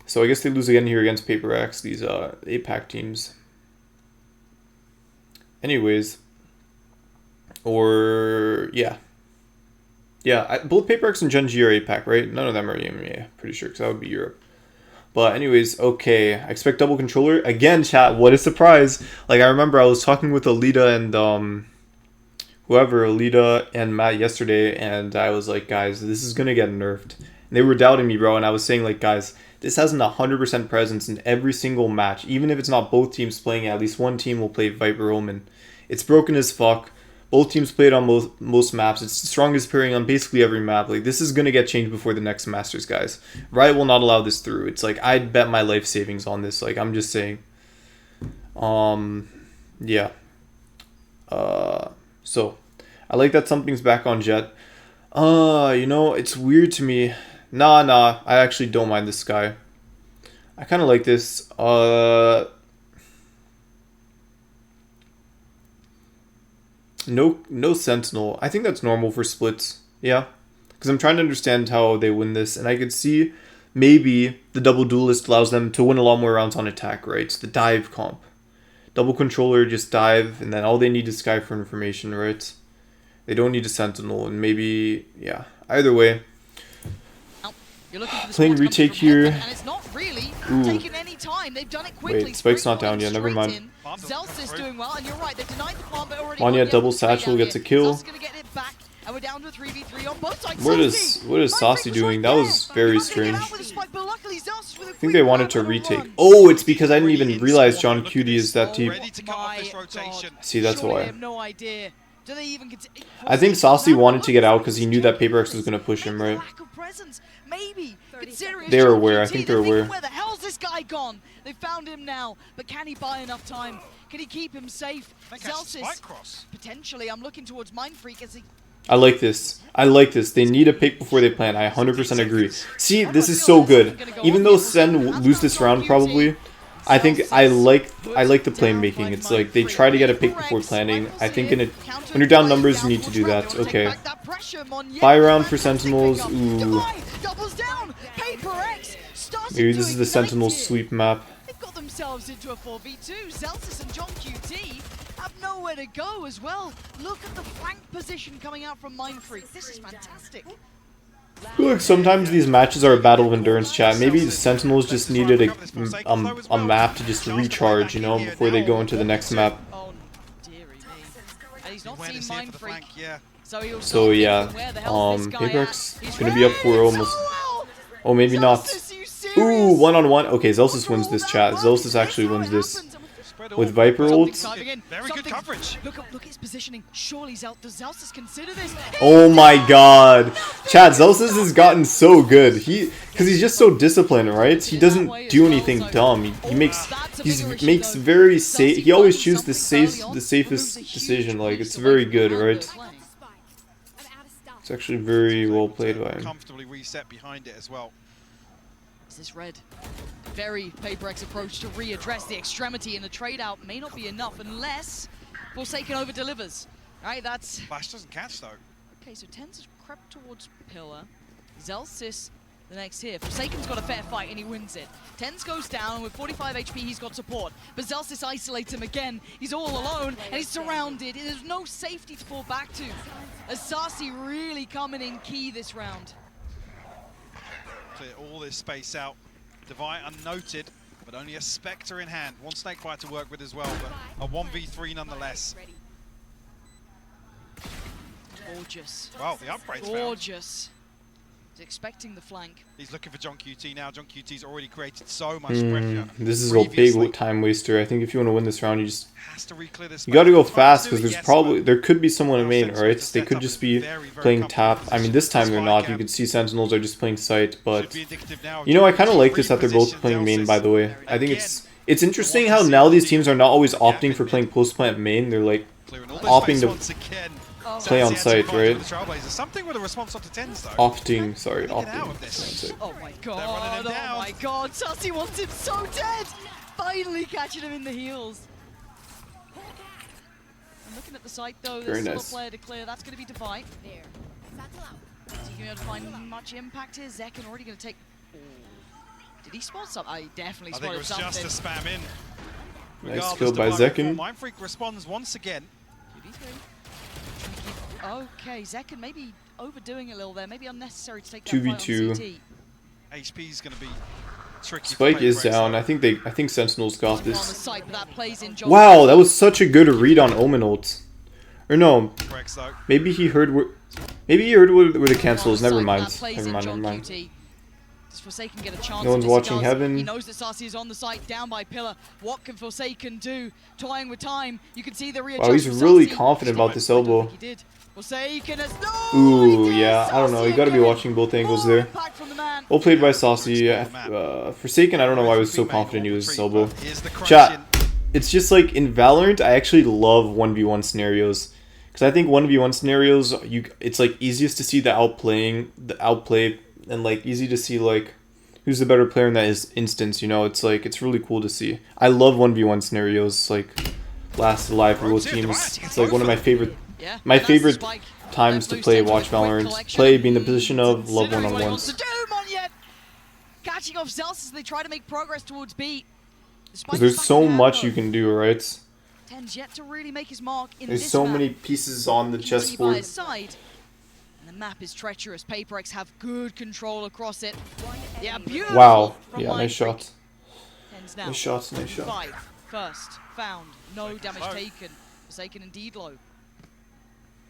So I guess they lose again here against PaperX, these APAC teams. Anyways, or yeah, both PaperX and Gen G are APAC, right? None of them are EMEA, pretty sure, because that would be Europe. But anyways, okay, I expect double controller again. Chat, what a surprise! Like I remember I was talking with Alita and Alita and Matt yesterday, and I was like, guys, this is gonna get nerfed. And they were doubting me, bro, and I was saying like, guys, this has an 100% presence in every single match. Even if it's not both teams playing it, at least one team will play Viper Omen. It's broken as fuck, Both teams played on most maps. It's the strongest pairing on basically every map. Like, this is going to get changed before the next Masters, guys. Riot will not allow this through. It's like, I'd bet my life savings on this. Like, I'm just saying. Yeah. So, I like that something's back on Jet. You know, it's weird to me. Nah, I actually don't mind this guy. I kind of like this. No Sentinel. I think that's normal for splits. Yeah. Because I'm trying to understand how they win this. And I could see maybe the double duelist allows them to win a lot more rounds on attack, right? It's the dive comp. Double controller, just dive. And then all they need is Sky for information, right? They don't need a Sentinel. And maybe, yeah. Either way. You're looking for the playing retake here. And it's not really taking any time. They've done it quickly. Wait, Spike's not down yet. Never mind. Zelsis doing well, and you're right. They denied the plant, but already Manya double satchel gets a kill. Gonna get it back, and we're down to a 3v3 on both sides. What is Saucy doing? That was very strange. I think they wanted to retake. Oh, it's because I didn't even realize John Cutie is that team. See, that's why. I think Saucy wanted to get out because he knew that Paper X was going to push him, right? Maybe. They're aware. I think they're aware. Where the hell's this guy gone? They found him now, but can he buy enough time? Can he keep him safe? Zelsis, potentially. I'm looking towards Mind Freak as he... I like this. I like this. They need a pick before they plan. I 100% agree. See, this is so good. Even though Sen will lose this round probably, I think I like the playmaking. It's like they try to get a pick before planning. I think when you're down numbers, you need to do that. Okay. Buy round for Sentinels. Ooh. Maybe this is the Sentinel sweep map. They've got themselves into a 4v2. Zelsis and John QT have nowhere to go as well. Look at the flank position coming out from Mind Freak. This is fantastic. I feel like sometimes these matches are a battle of endurance, chat. Maybe the Sentinels just needed a map to just recharge, you know, before they go into the next map. Oh, dearie me. And he's not seen Mind Freak. So yeah, Paper X is gonna be up for almost. Oh, maybe not. Ooh, one-on-one. Okay, Zelsis wins this, chat. Zelsis actually wins this. With Viper ult. Very good coverage. Look at his positioning. Surely does Zelsis consider this? Oh my god. Chat, Zelsis has gotten so good. Because he's just so disciplined, right? He doesn't do anything dumb. He makes very safe. He always chooses the safest decision. Like, it's very good, right? It's actually very well played by him. Comfortably reset behind it as well. Is this red? Very Paper X approach to readdress the extremity in the trade out may not be enough unless Forsaken over delivers. Right, that's... Flash doesn't catch though. Okay, so Tens has crept towards Pillar. Zelsis the next here. Forsaken's got a fair fight and he wins it. Tens goes down and with 45 HP he's got support. But Zelsis isolates him again. He's all alone and he's surrounded. There's no safety to fall back to. As Saucy really coming in key this round. Clear all this space out. Divide unnoted, but only a Spectre in hand. One Snakebite to work with as well, but a 1v3 nonetheless. Gorgeous. Wow, the upgrade's gorgeous. He's expecting the flank. He's looking for John QT now. John QT's already created so much pressure. This is a big time waster. I think if you want to win this round, you just has to reclear this. You got to go fast because there could be someone in main, right? They could just be playing tap. I mean, this time they're not. You can see Sentinels are just playing sight, but you know, I kind of like this that they're both playing main. By the way, I think it's interesting how now these teams are not always opting for playing post plant main. They're like opting to play on site, right? Something with a response onto Tens though. Opting. Oh my god, Saucy wants him so dead! Finally catching him in the heels. I'm looking at the site though, there's still a player to clear, that's going to be Divide. Is he going to be able to find much impact here? Zekken already going to take... Oh. Did he spot something? I definitely spotted something. I think it was just a spam in. Nice kill by Zekken. Mind Freak responds once again. Okay, Zekken maybe overdoing a little there, maybe unnecessary to take that 2v2. HP is going to be tricky. Spike is down. I think Sentinels got this. Site, wow, that was such a good read on Omen ult. Or no, maybe he heard where the cancel is. Never mind. Does Forsaken get a chance? No one's Yes, watching he does. heaven. He knows that Saci is on the site, down by Pillar. What can Forsaken do? Toying with time. You can see the readjust. Wow, he's from really Saci. confident about this elbow. I don't think he did. Forsaken has no. Ooh, he did. yeah, I don't know. You Saci gotta be again. watching both angles More there. impact from the man. Well played by Saucy. Forsaken, I don't know why I was so confident he was elbow. Chat, it's just like in Valorant, I actually love 1v1 scenarios. Because I think 1v1 scenarios, it's like easiest to see the outplay, and like easy to see like who's the better player in that instance, you know? It's like, it's really cool to see. I love 1v1 scenarios, like last alive for both teams. It's like one of my favorite times to watch Valorant. Play, be in the position of, love one-on-ones. Catching off Zelsis, they try to make progress towards B. Because there's so much you can do, right? Tends yet to really make his mark in There's this so map. many pieces on the chessboard. Side. And the map is treacherous. PaperX have good control across it. Yeah, beautiful. Wow. Yeah, nice shot. Nice shot, nice shot. 5 first. Found. No damage taken. Forsaken indeed low.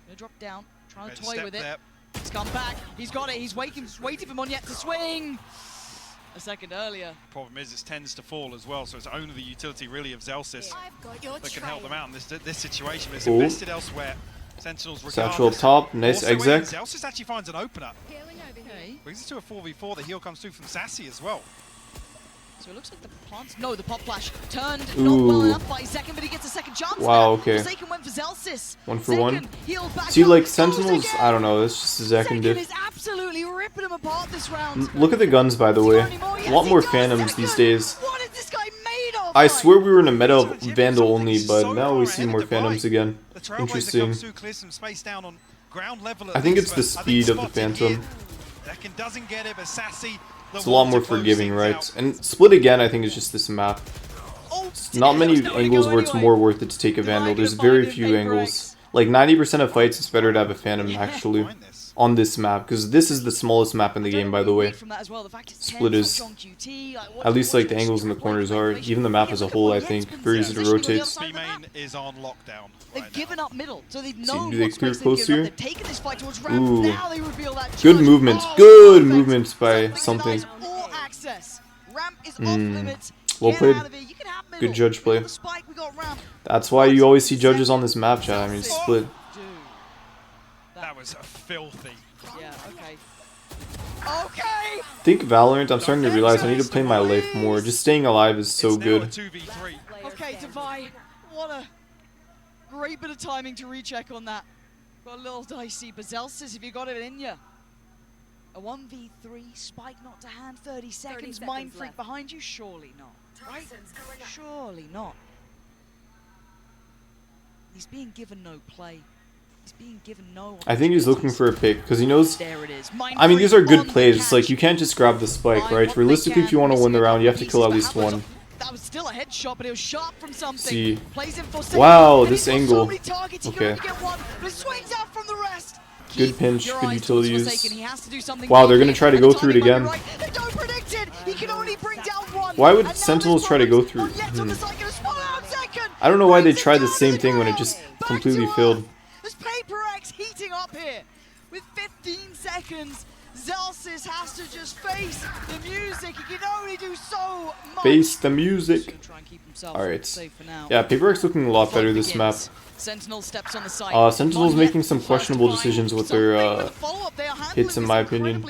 Gonna drop down. Trying to toy with it. He's come back. He's got it. He's waiting for Monyet to swing. A second earlier. Problem is, it tends to fall as well, so it's only the utility really of Zelsis that can help them out in this situation. But it's invested elsewhere. Sentinels regardless. Satchel up top, nice exec. Zelsis actually finds an opener. Okay. Brings it to a 4v4. The heal comes through from Saci as well. So it looks like the plants. No, the pop flash turned not well enough by second, but he gets a second chance. Wow, okay. Forsaken went for Zelsis. 1 for 1. See, like Sentinels, I don't know, it's just a second diff. Is absolutely ripping him apart this round. Look at the guns, by the way. A lot more Phantoms these days. What is this guy made of? I swear we were in a meta of Vandal only, but now we see more Phantoms again. Interesting. I think it's the speed of the Phantom. Doesn't get it, but Saci, it's a lot more forgiving, right? And Split again, I think, is just this map. Not many angles where it's more worth it to take a Vandal. There's very few angles. Like 90% of fights, it's better to have a Phantom, actually, on this map. Because this is the smallest map in the game, by the way. Split is, at least like the angles in the corners are. Even the map as a whole, I think, very easy to rotate. Is on lockdown. They've given up middle, so they've known do they clear close here? They've taken this fight towards ramp. Ooh. Now they reveal that Good movement. Good movement by something. All access. Ramp is off limits. Well played. Good judge play. That's why you always see judges on this map, chat. I mean, Split. That was filthy. Yeah, okay. Okay! I think Valorant, I'm starting to realize I need to play my life more. Just staying alive is so good. Okay, Divide. What a great bit of timing to recheck on that. Got a little dicey, but Zelsis, if you got it in you. A 1v3, Spike not to hand, 30 seconds, Mind Freak left behind you? Surely not. Right? Surely not. He's being given no play. He's being given no. I think he's looking for a pick because he knows. There it is. I mean, these are good plays. It's like you can't just grab the spike, right? Realistically, if you want to win the round, you have to kill at least one. That was still a headshot, but it was sharp from something. See. Plays in for wow, this angle. Okay. Good pinch, good utility use. Wow, they're going to try to go through it again. Why would Sentinels try to go through? I don't know why they tried the same thing when it just completely failed. There's PaperX heating up here. With 15 seconds, Zelsis has to just face the music. He can only do so much. Face the music. Alright. Yeah, PaperX looking a lot better this map. Sentinel steps on the side. Sentinel's making some questionable decisions with their hits, in my opinion.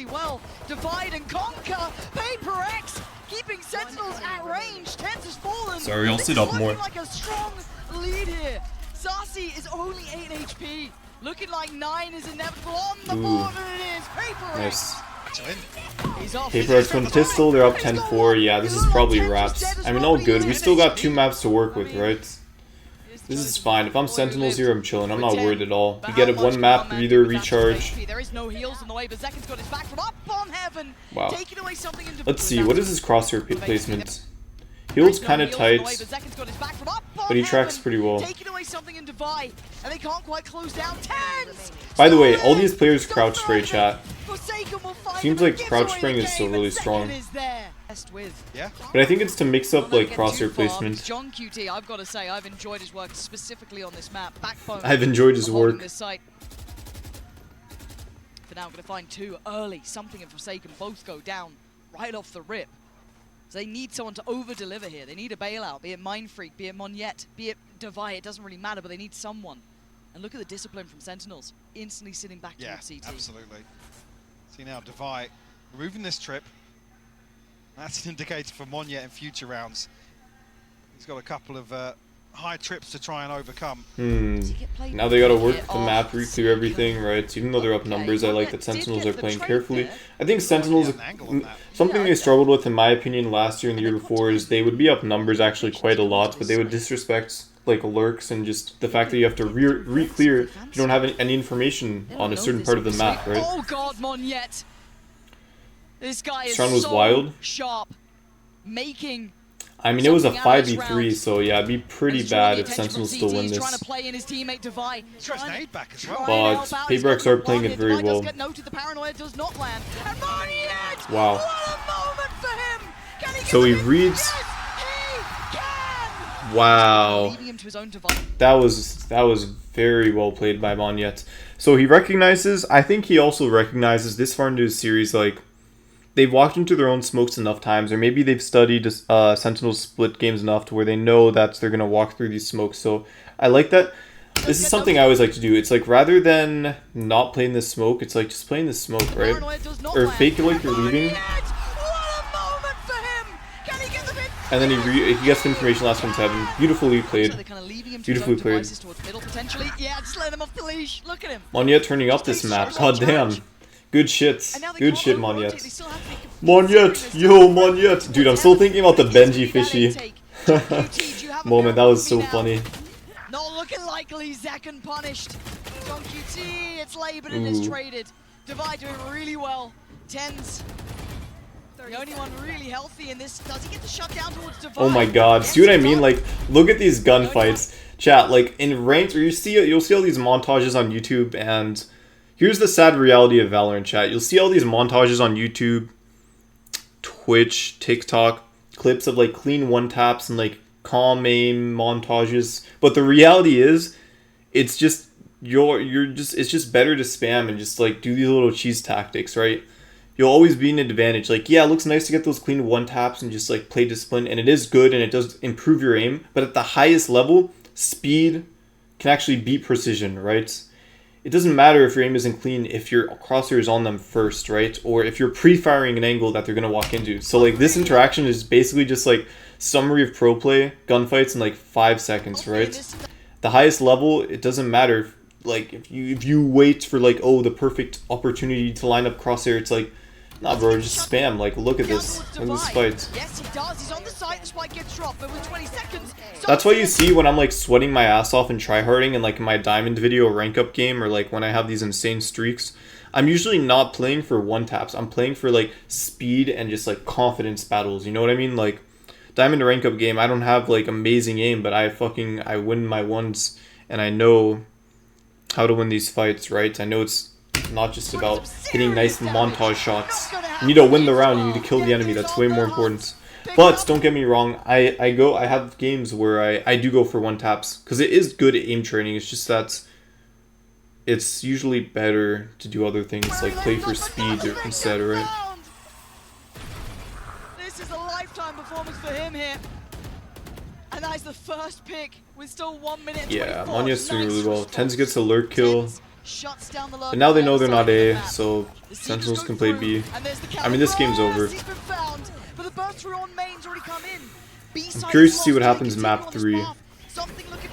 Divide and conquer. PaperX keeping Sentinels at range. Tense has fallen. Sorry, I'll sit up more. Like a strong lead here. Saci is only 8 HP. Looking like 9 is inevitable on the board, and it is PaperX. Nice. PaperX win pistol, they're up 10-4. Yeah, this is probably wraps. I mean, all good. We still got 2 maps to work with, right? This is fine. If I'm Sentinels here, I'm chilling. I'm not worried at all. We get 1 map, breather, recharge. Wow. Let's see, what is his crosshair placement? He holds kind of tight, but he tracks pretty well. By the way, all these players crouch spray, chat. Seems like crouch spraying is still really strong. Yeah. But I think it's to mix up like crosshair placement. John QT, I've got to say, I've enjoyed his work specifically on this map. Backbone. I've enjoyed his work. For now, I'm going to find 2 early. Something and Forsaken both go down right off the rip. So they need someone to over-deliver here. They need a bailout, be it Mind Freak, be it Monyet, be it Devi. It doesn't really matter, but they need someone. And look at the discipline from Sentinels, instantly sitting back towards CT. Absolutely. See now, Devi removing this trip. That's an indicator for Monyet in future rounds. He's got a couple of high trips to try and overcome. Now they gotta work the map, re-clear everything, right? So even though they're up numbers, I like that Sentinels are playing carefully. I think Sentinels, something they struggled with in my opinion last year and the year before is they would be up numbers actually quite a lot, but they would disrespect like lurks and just the fact that you have to re-clear if you don't have any information on a certain part of the map, right? Oh god, Monyet! This guy is was so wild. sharp, making... I mean, it was a 5v3, so yeah, it'd be pretty bad if Sentinels still win this. Back as well. But PaperX are playing it very well. Wow. So he reads. Wow. That was very well played by Monyet. So he recognizes. I think he also recognizes this far into his series, like, they've walked into their own smokes enough times, or maybe they've studied Sentinel's split games enough to where they know that they're going to walk through these smokes. So I like that. This is something I always like to do. It's like rather than not playing this smoke, it's like just playing this smoke, right? Or fake it like you're leaving. And then he gets the information last one's heaven. Beautifully played. Beautifully played. Monyet turning up this map. God damn. Good shit. Good shit, Monyet. Monyet! Yo, Monyet! Dude, I'm still thinking about the Benji Fishy moment. That was so funny. Not looking likely. Zekken punished. John QT, it's laboured and it's traded. Devi doing really well. Tens. The only one really healthy in this. Does he get the shut down towards Devi? Oh my god. See what I mean? Like, look at these gunfights. Chat, like, in ranked, or you'll see all these montages on YouTube, and here's the sad reality of Valorant, chat. You'll see all these montages on YouTube, Twitch, TikTok, clips of like clean one taps and like calm aim montages. But the reality is, it's just it's just better to spam and just like do these little cheese tactics, right? You'll always be an advantage. Like, yeah, it looks nice to get those clean one taps and just like play discipline, and it is good and it does improve your aim. But at the highest level, speed can actually beat precision, right? It doesn't matter if your aim isn't clean if your crosshair is on them first, right? Or if you're pre-firing an angle that they're going to walk into. So like this interaction is basically just like summary of pro play, gunfights in like 5 seconds, right? The highest level, it doesn't matter. Like if you wait for like, oh, the perfect opportunity to line up crosshair, it's like, nah, bro, just spam. Like, look at this. Look at this fight. Yes, he does. He's on the site. The spike gets dropped, but with 20 seconds. That's why you see when I'm like sweating my ass off and tryharding in like my diamond video rank up game, or like when I have these insane streaks, I'm usually not playing for one taps. I'm playing for like speed and just like confidence battles. You know what I mean? Like diamond rank up game, I don't have like amazing aim, but I win my ones, and I know how to win these fights, right? I know it's not just about hitting nice montage shots. You need to win the round, you need to kill the enemy. That's way more important. But don't get me wrong, I have games where I do go for one taps, because it is good aim training. It's just that it's usually better to do other things like play for speed instead, right? This is a lifetime performance for him here. And that is the first pick with still 1 minute and 24. Yeah, Monyet's doing really well. Tens gets a lurk kill. Shuts down the And now they know they're not A, so Sentinels can play B. I mean, this game's over. I'm curious to see what happens in map 3.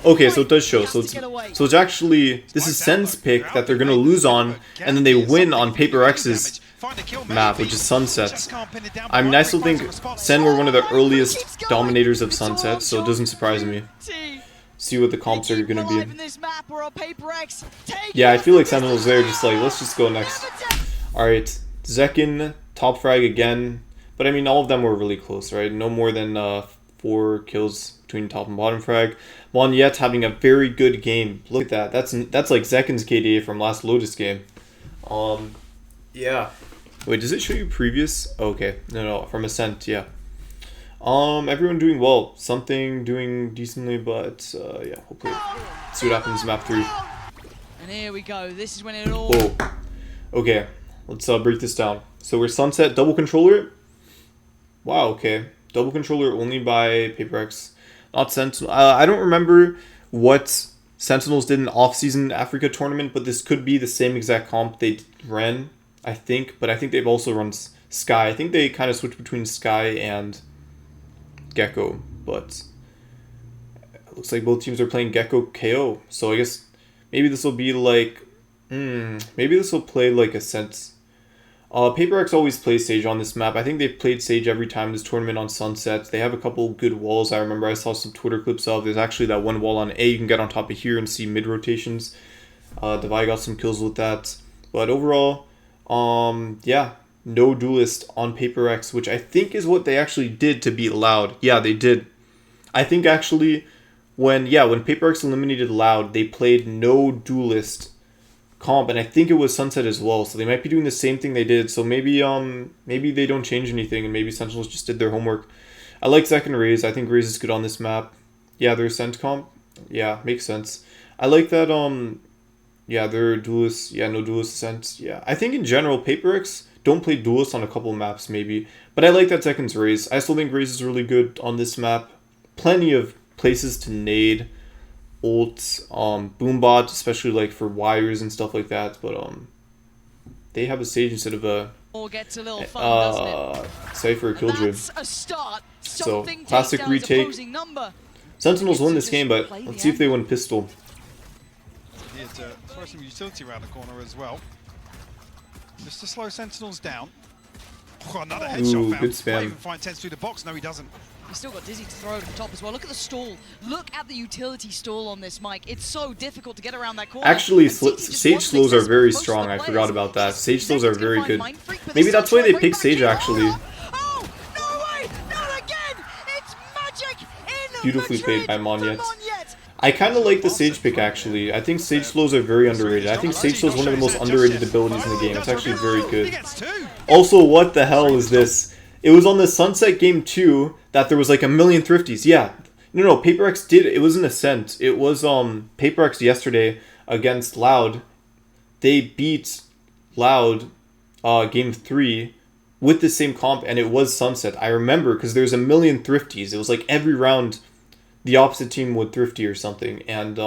Okay, so it does show. So it's actually, this is Sen's pick that they're gonna lose on, and then they win on Paper X's map, which is Sunset. I mean, I still think Sen were one of the earliest dominators of Sunset, so it doesn't surprise me. See what the comps are gonna be. Yeah, I feel like Sentinel's there, just like, let's just go next. Alright, Zekken, top frag again. But I mean, all of them were really close, right? No more than 4 kills between top and bottom frag. Monyet having a very good game. Look at that. That's like Zekken's KDA from last Lotus game. Yeah. Wait, does it show you previous? Oh, okay. No, from Ascent, yeah. Everyone doing well. Something doing decently, but yeah, hopefully. See what happens in map 3. And here we go. This is when it all... Whoa. Okay, let's break this down. So we're Sunset, double controller. Wow, okay. Double controller only by PaperX, not Sentinel. I don't remember what Sentinels did in off-season Africa tournament, but this could be the same exact comp they ran, I think. But I think they've also run Sky. I think they kind of switched between Sky and Gecko, but it looks like both teams are playing Gecko KO. So I guess maybe this will be like, maybe this will play like a Sense. PaperX always plays Sage on this map. I think they've played Sage every time this tournament on Sunset. They have a couple good walls. I remember I saw some Twitter clips of. There's actually that one wall on A you can get on top of here and see mid rotations. Devi got some kills with that. But overall, yeah, no duelist on PaperX, which I think is what they actually did to beat Loud. Yeah, they did. I think actually when PaperX eliminated Loud, they played no duelist comp, and I think it was Sunset as well, so they might be doing the same thing they did. So maybe they don't change anything, and maybe Sentinels just did their homework. I like second Raze. I think Raze is good on this map. Yeah, they're Sent comp. Yeah, makes sense. I like that. Yeah, they're duelists. Yeah, no duelist Sent. Yeah, I think in general PaperX don't play duelists on a couple maps maybe, but I like that second's Raze. I still think Raze is really good on this map. Plenty of places to nade. Ult, Boombot, especially like for wires and stuff like that, but they have a Sage instead of a Cypher Killjoy. So classic retake. Sentinels win this game, but let's see if they win pistol. Here to throw some utility around the corner as well, just to slow Sentinels down. Oh, another headshot found. Good spam. Might even find Tens through the box. No, he doesn't. He's still got Dizzy to throw over the top as well. Look at the stall. Look at the utility stall on this mic. It's so difficult to get around that corner. Actually, Sage slows are very strong. I forgot about that. Sage slows are very good. Maybe that's why they pick Sage, actually. Oh, no way! Not again! It's magic in Beautifully Madrid played by Monyet. for Monyet. I kind of like the Sage pick, actually. I think Sage slows are very underrated. I think Sage slow is one of the most underrated abilities in the game. It's actually very good. Also, what the hell is this? It was on the Sunset Game 2 that there was like a million thrifties. Yeah. No, PaperX did. It was an Ascent. It was PaperX yesterday against Loud. They beat Loud Game 3 with the same comp, and it was Sunset. I remember because there's a million thrifties. It was like every round the opposite team would thrifty or something. And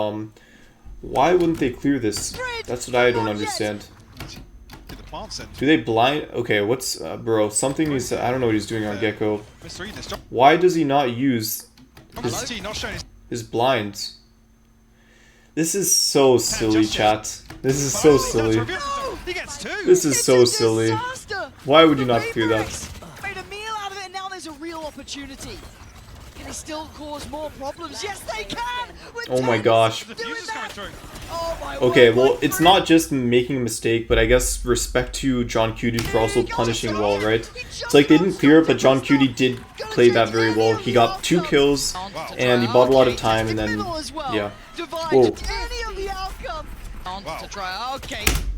why wouldn't they clear this? That's what I don't understand. Do they blind? Okay, what's bro? Something he's. I don't know what he's doing on Gecko. Why does he not use his blinds? This is so silly, chat. This is so silly. This is so silly. Why would you not clear that? Made a meal out of it, and now there's a real opportunity. Can they still cause more problems? Yes, they can. Oh my gosh. Oh my okay, well, it's not just making a mistake, but I guess respect to John Cutie for also punishing well, right? It's like they didn't clear it, but John Cutie did play that very well. He got 2 kills, and he bought a lot of time, and then, yeah. Whoa.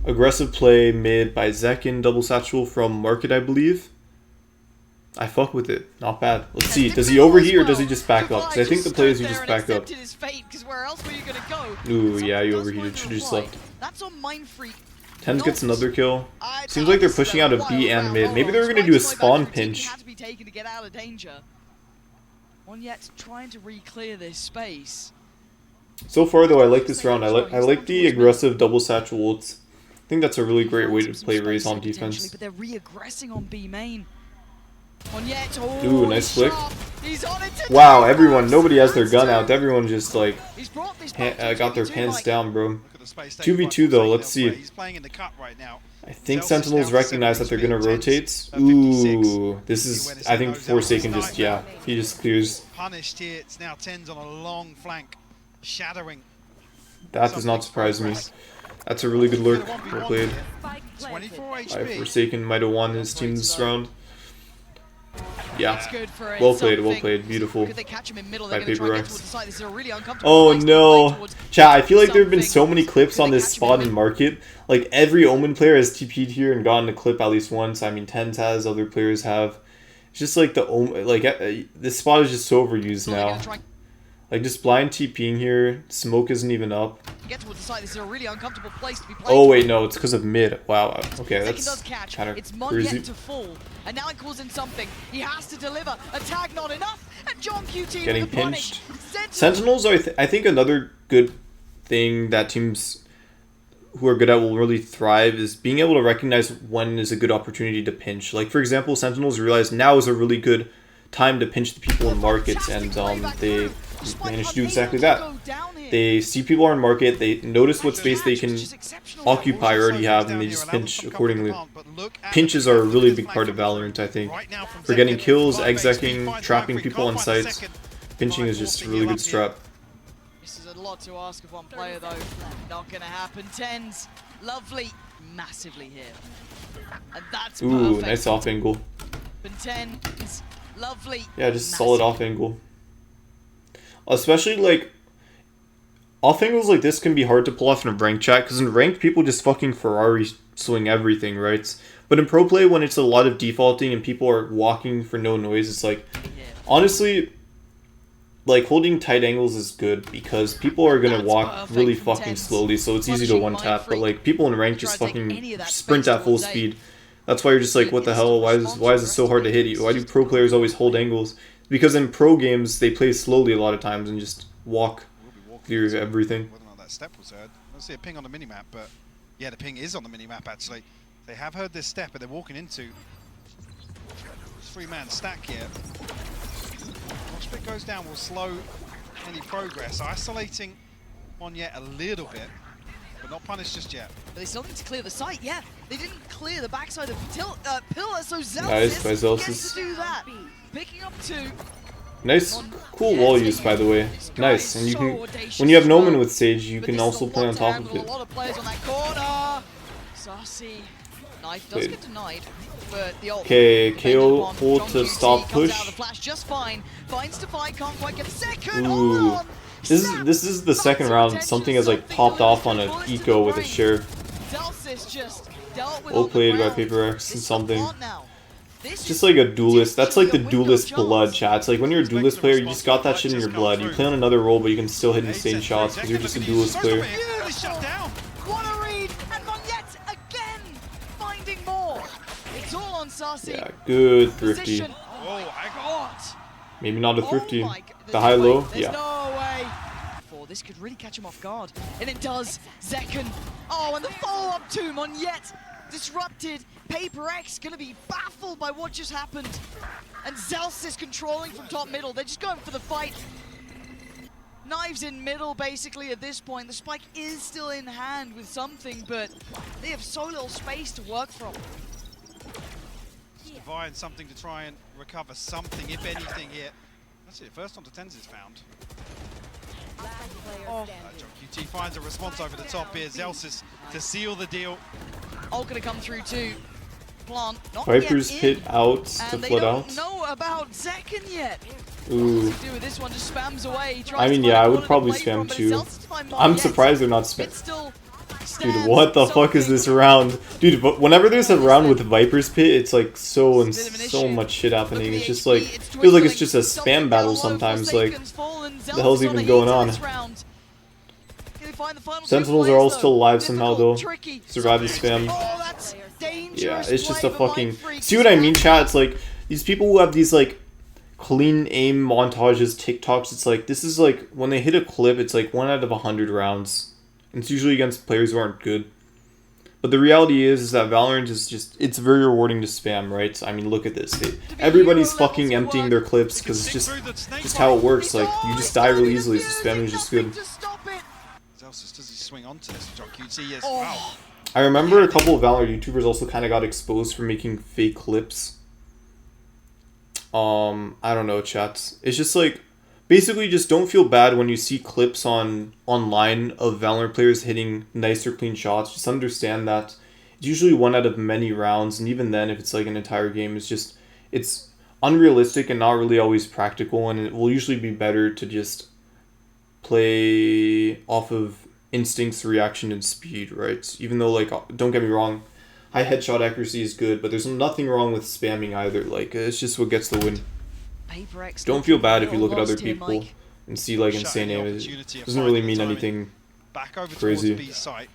Aggressive play made by Zekin, double satchel from Market, I believe. I fuck with it. Not bad. Let's see. Does he overheat or does he just back up? Because I think the play is he just back up. Ooh, yeah, he overheated. Should have just left. Tens gets another kill. Seems like they're pushing out a B and mid. Maybe they were going to do a spawn pinch. Trying to re-clear this space. So far, though, I like this round. I like the aggressive double satchel ults. I think that's a really great way to play Raze on defense. But they're re-aggressing on B main. Ooh, nice flick. Wow, everyone, nobody has their gun out. Everyone just like got their pants down, bro. 2v2 though, let's see. I think Sentinels recognize that they're gonna rotate. Ooh, this is, I think Forsaken just, yeah, he just clears. Punished here. It's now Tens on a long flank, shadowing. That does not surprise me. That's a really good lurk. Well played. 24 Forsaken might have won his team this round. Yeah, well played, beautiful by PaperX. Oh no, chat, I feel like there have been so many clips on this spot in Market. Like every Omen player has TP'd here and gotten a clip at least once. I mean, Tens has, other players have. It's just like the Omen, like this spot is just so overused now. Like just blind TPing here, smoke isn't even up. get towards the side. This is a really uncomfortable place to be playing. Oh wait, no, it's because of mid. Wow. Okay, Second that's does catch. kind of It's Mon crazy. yet to fall, and now it calls in something. He has to deliver. A tag not enough, and John QT Getting with the punish. pinched. Sentinels are, I think, another good thing that teams who are good at will really thrive is being able to recognize when is a good opportunity to pinch. Like, for example, Sentinels realize now is a really good time to pinch the people in markets, and they manage to do exactly that. They see people are in market, they notice what space they can occupy or already have, and they just pinch accordingly. Pinches are a really big part of Valorant, I think. For getting kills, execing, trapping people on sites, pinching is just a really good strat. This is a lot to ask of one player, though. Not gonna happen. Tens, lovely, massively here, and that's Ooh, perfect. nice off angle. And Tens, lovely. Yeah, just solid off angle. Especially like off angles like this can be hard to pull off in a ranked chat, because in ranked people just fucking Ferrari swing everything, right? But in pro play, when it's a lot of defaulting and people are walking for no noise, it's like, honestly, like holding tight angles is good because people are gonna walk really fucking slowly, so it's easy to one tap. But like people in ranked just fucking sprint at full speed. That's why you're just like, what the hell? Why is it so hard to hit you? Why do pro players always hold angles? Because in pro games they play slowly a lot of times and just walk through everything. Whether or not that step was heard. I don't see a ping on the minimap, but yeah, the ping is on the minimap actually. They have heard this step, but they're walking into three-man stack here. Spit goes down will slow any progress. Isolating on yet a little bit, but not punished just yet. But they still need to clear the site. Yeah, they didn't clear the backside of Pillar, so Zelsis Nice by Zelsis. gets to do that. Picking up two. Nice, cool wall use, by the way. Nice, and you can, when you have Noman with Sage, you can also play on top of it. A lot of players on that corner. Sassy. Knife does get denied, but the ult. Okay, KO hold to stop push. Out of the flash just fine. Finds to fight, can't quite get a second. Ooh. On. This is the second round. Something has like popped off on an eco with a share. Zelsis just dealt with Well played by Paper X and something. Just like a duelist. That's like the duelist blood, chat. It's like when you're a duelist player, you just got that shit in your blood. You play on another role, but you can still hit insane shots because you're just a duelist player. What a read! And Monyet again finding more. It's all on Sassy. Yeah, good thrifty. Oh my god! Maybe not a thrifty. The high-low? Yeah. No way. This could really catch him off guard. And it does. Zekken. Oh, and the follow-up to Monyet. Disrupted. Paper X gonna be baffled by what just happened. And Zelsis controlling from top middle. They're just going for the fight. Knives in middle, basically, at this point. The spike is still in hand with something, but they have so little space to work from. Divine something to try and recover something, if anything, here. That's it. First onto Tens is found. Oh. John QT finds a response over the top here. Zelsis to seal the deal. All gonna come through too. Plant. Not Viper's yet hit in, out to and they flood don't out. know about Zekken yet. Ooh. What does he do with this one? Just spams away. I mean, yeah, I would probably spam too. I'm surprised they're not spamming. Dude, what the fuck is this round? Dude, but whenever there's a round with Viper's Pit, it's like so much shit happening. It's just like, feels like it's just a spam battle sometimes. Like, the hell's even going on? Sentinels are all still alive somehow though. Survive the spam. Yeah, it's just a fucking... See what I mean, chat? It's like, these people who have these like clean aim montages, TikToks, it's like, this is like, when they hit a clip, it's like 1 out of 100 rounds. And it's usually against players who aren't good. But the reality is that Valorant is just, it's very rewarding to spam, right? I mean, look at this. Everybody's fucking emptying their clips because it's just how it works. Like, you just die really easily, so spamming is just good. Does he swing onto this? John QT, yes. Wow. I remember a couple of Valorant YouTubers also kind of got exposed for making fake clips. I don't know, chats. It's just like, basically just don't feel bad when you see clips online of Valorant players hitting nicer clean shots. Just understand that it's usually 1 out of many rounds, and even then, if it's like an entire game, it's unrealistic and not really always practical, and it will usually be better to just play off of instincts, reaction, and speed, right? Even though, like, don't get me wrong, high headshot accuracy is good, but there's nothing wrong with spamming either. Like, it's just what gets the win. Don't feel bad if you look at other people and see like insane aim. It doesn't really mean anything back over Crazy. towards B site.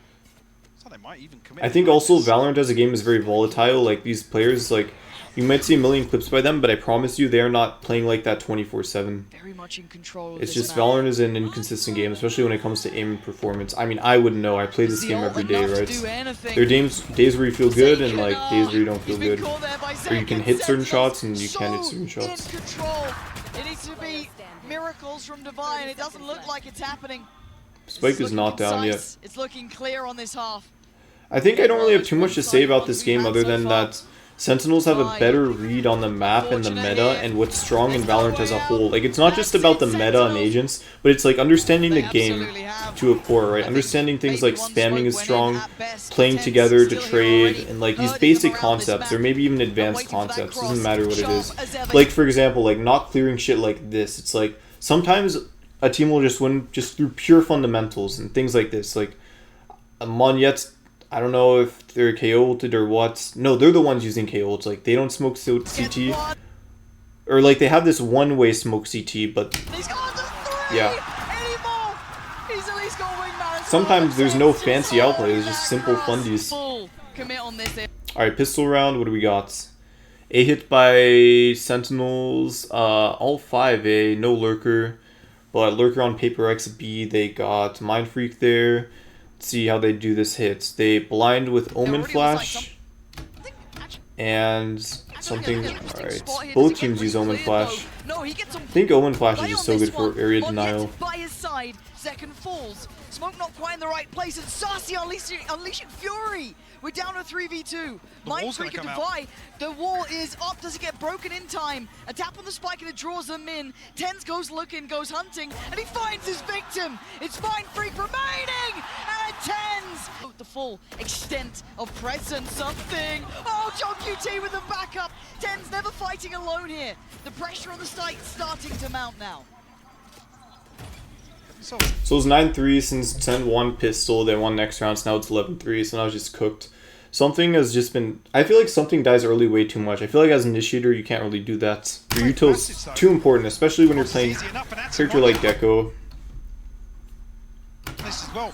So they might even commit. I think also Valorant as a game is very volatile. Like these players, like you might see a million clips by them, but I promise you they are not playing like that 24/7. Very much in control. It's just Valorant is an inconsistent game, especially when it comes to aim and performance. I mean, I wouldn't know. I play this game every day, right? There are days where you feel good and like days where you don't feel good. Or you can hit certain shots and you can't hit certain shots. In control. It needs to be miracles from Divine. It doesn't look like it's happening. Spike is not down yet. It's looking clear on this half. I think I don't really have too much to say about this game other than that Sentinels have a better read on the map and the meta and what's strong in Valorant as a whole. Like, it's not just about the meta and agents, but it's like understanding the game to a core, right? Understanding things like spamming is strong, playing together to trade, and like these basic concepts, or maybe even advanced concepts, doesn't matter what it is. Like, for example, like not clearing shit like this. It's like, sometimes a team will just win just through pure fundamentals and things like this. Like, Monyet's, I don't know if they're KO ulted or what. No, they're the ones using KO ults. Like, they don't smoke CT. Or, like, they have this one-way smoke CT, but... yeah. Sometimes there's no fancy outplay. It's just simple fundies. Alright, pistol round. What do we got? A hit by Sentinels. All 5A. No Lurker. But Lurker on Paper X B. They got Mind Freak there. See how they do this hit. They blind with Omen Flash and something. Alright, both teams use Omen Flash. I think Omen Flash is just so good for area denial. By his side, second falls. Smoke not quite in the right place, and Sassy unleashing Fury. We're down to 3v2. Mind Freak and Devi. The wall is up. Does it get broken in time? A tap on the spike and it draws them in. Tens goes looking, goes hunting, and he finds his victim. It's Mind Freak remaining, and Tens. The full extent of presence. Something. Oh, John QT with the backup. Tens never fighting alone here. The pressure on the site starting to mount now. So it's 9-3 since 10-1 pistol. They won next round, so now it's 11-3, so now it's just cooked. Something has just been... I feel like something dies early way too much. I feel like as an initiator, you can't really do that. Your util's too important, especially when you're playing a character like Gecko.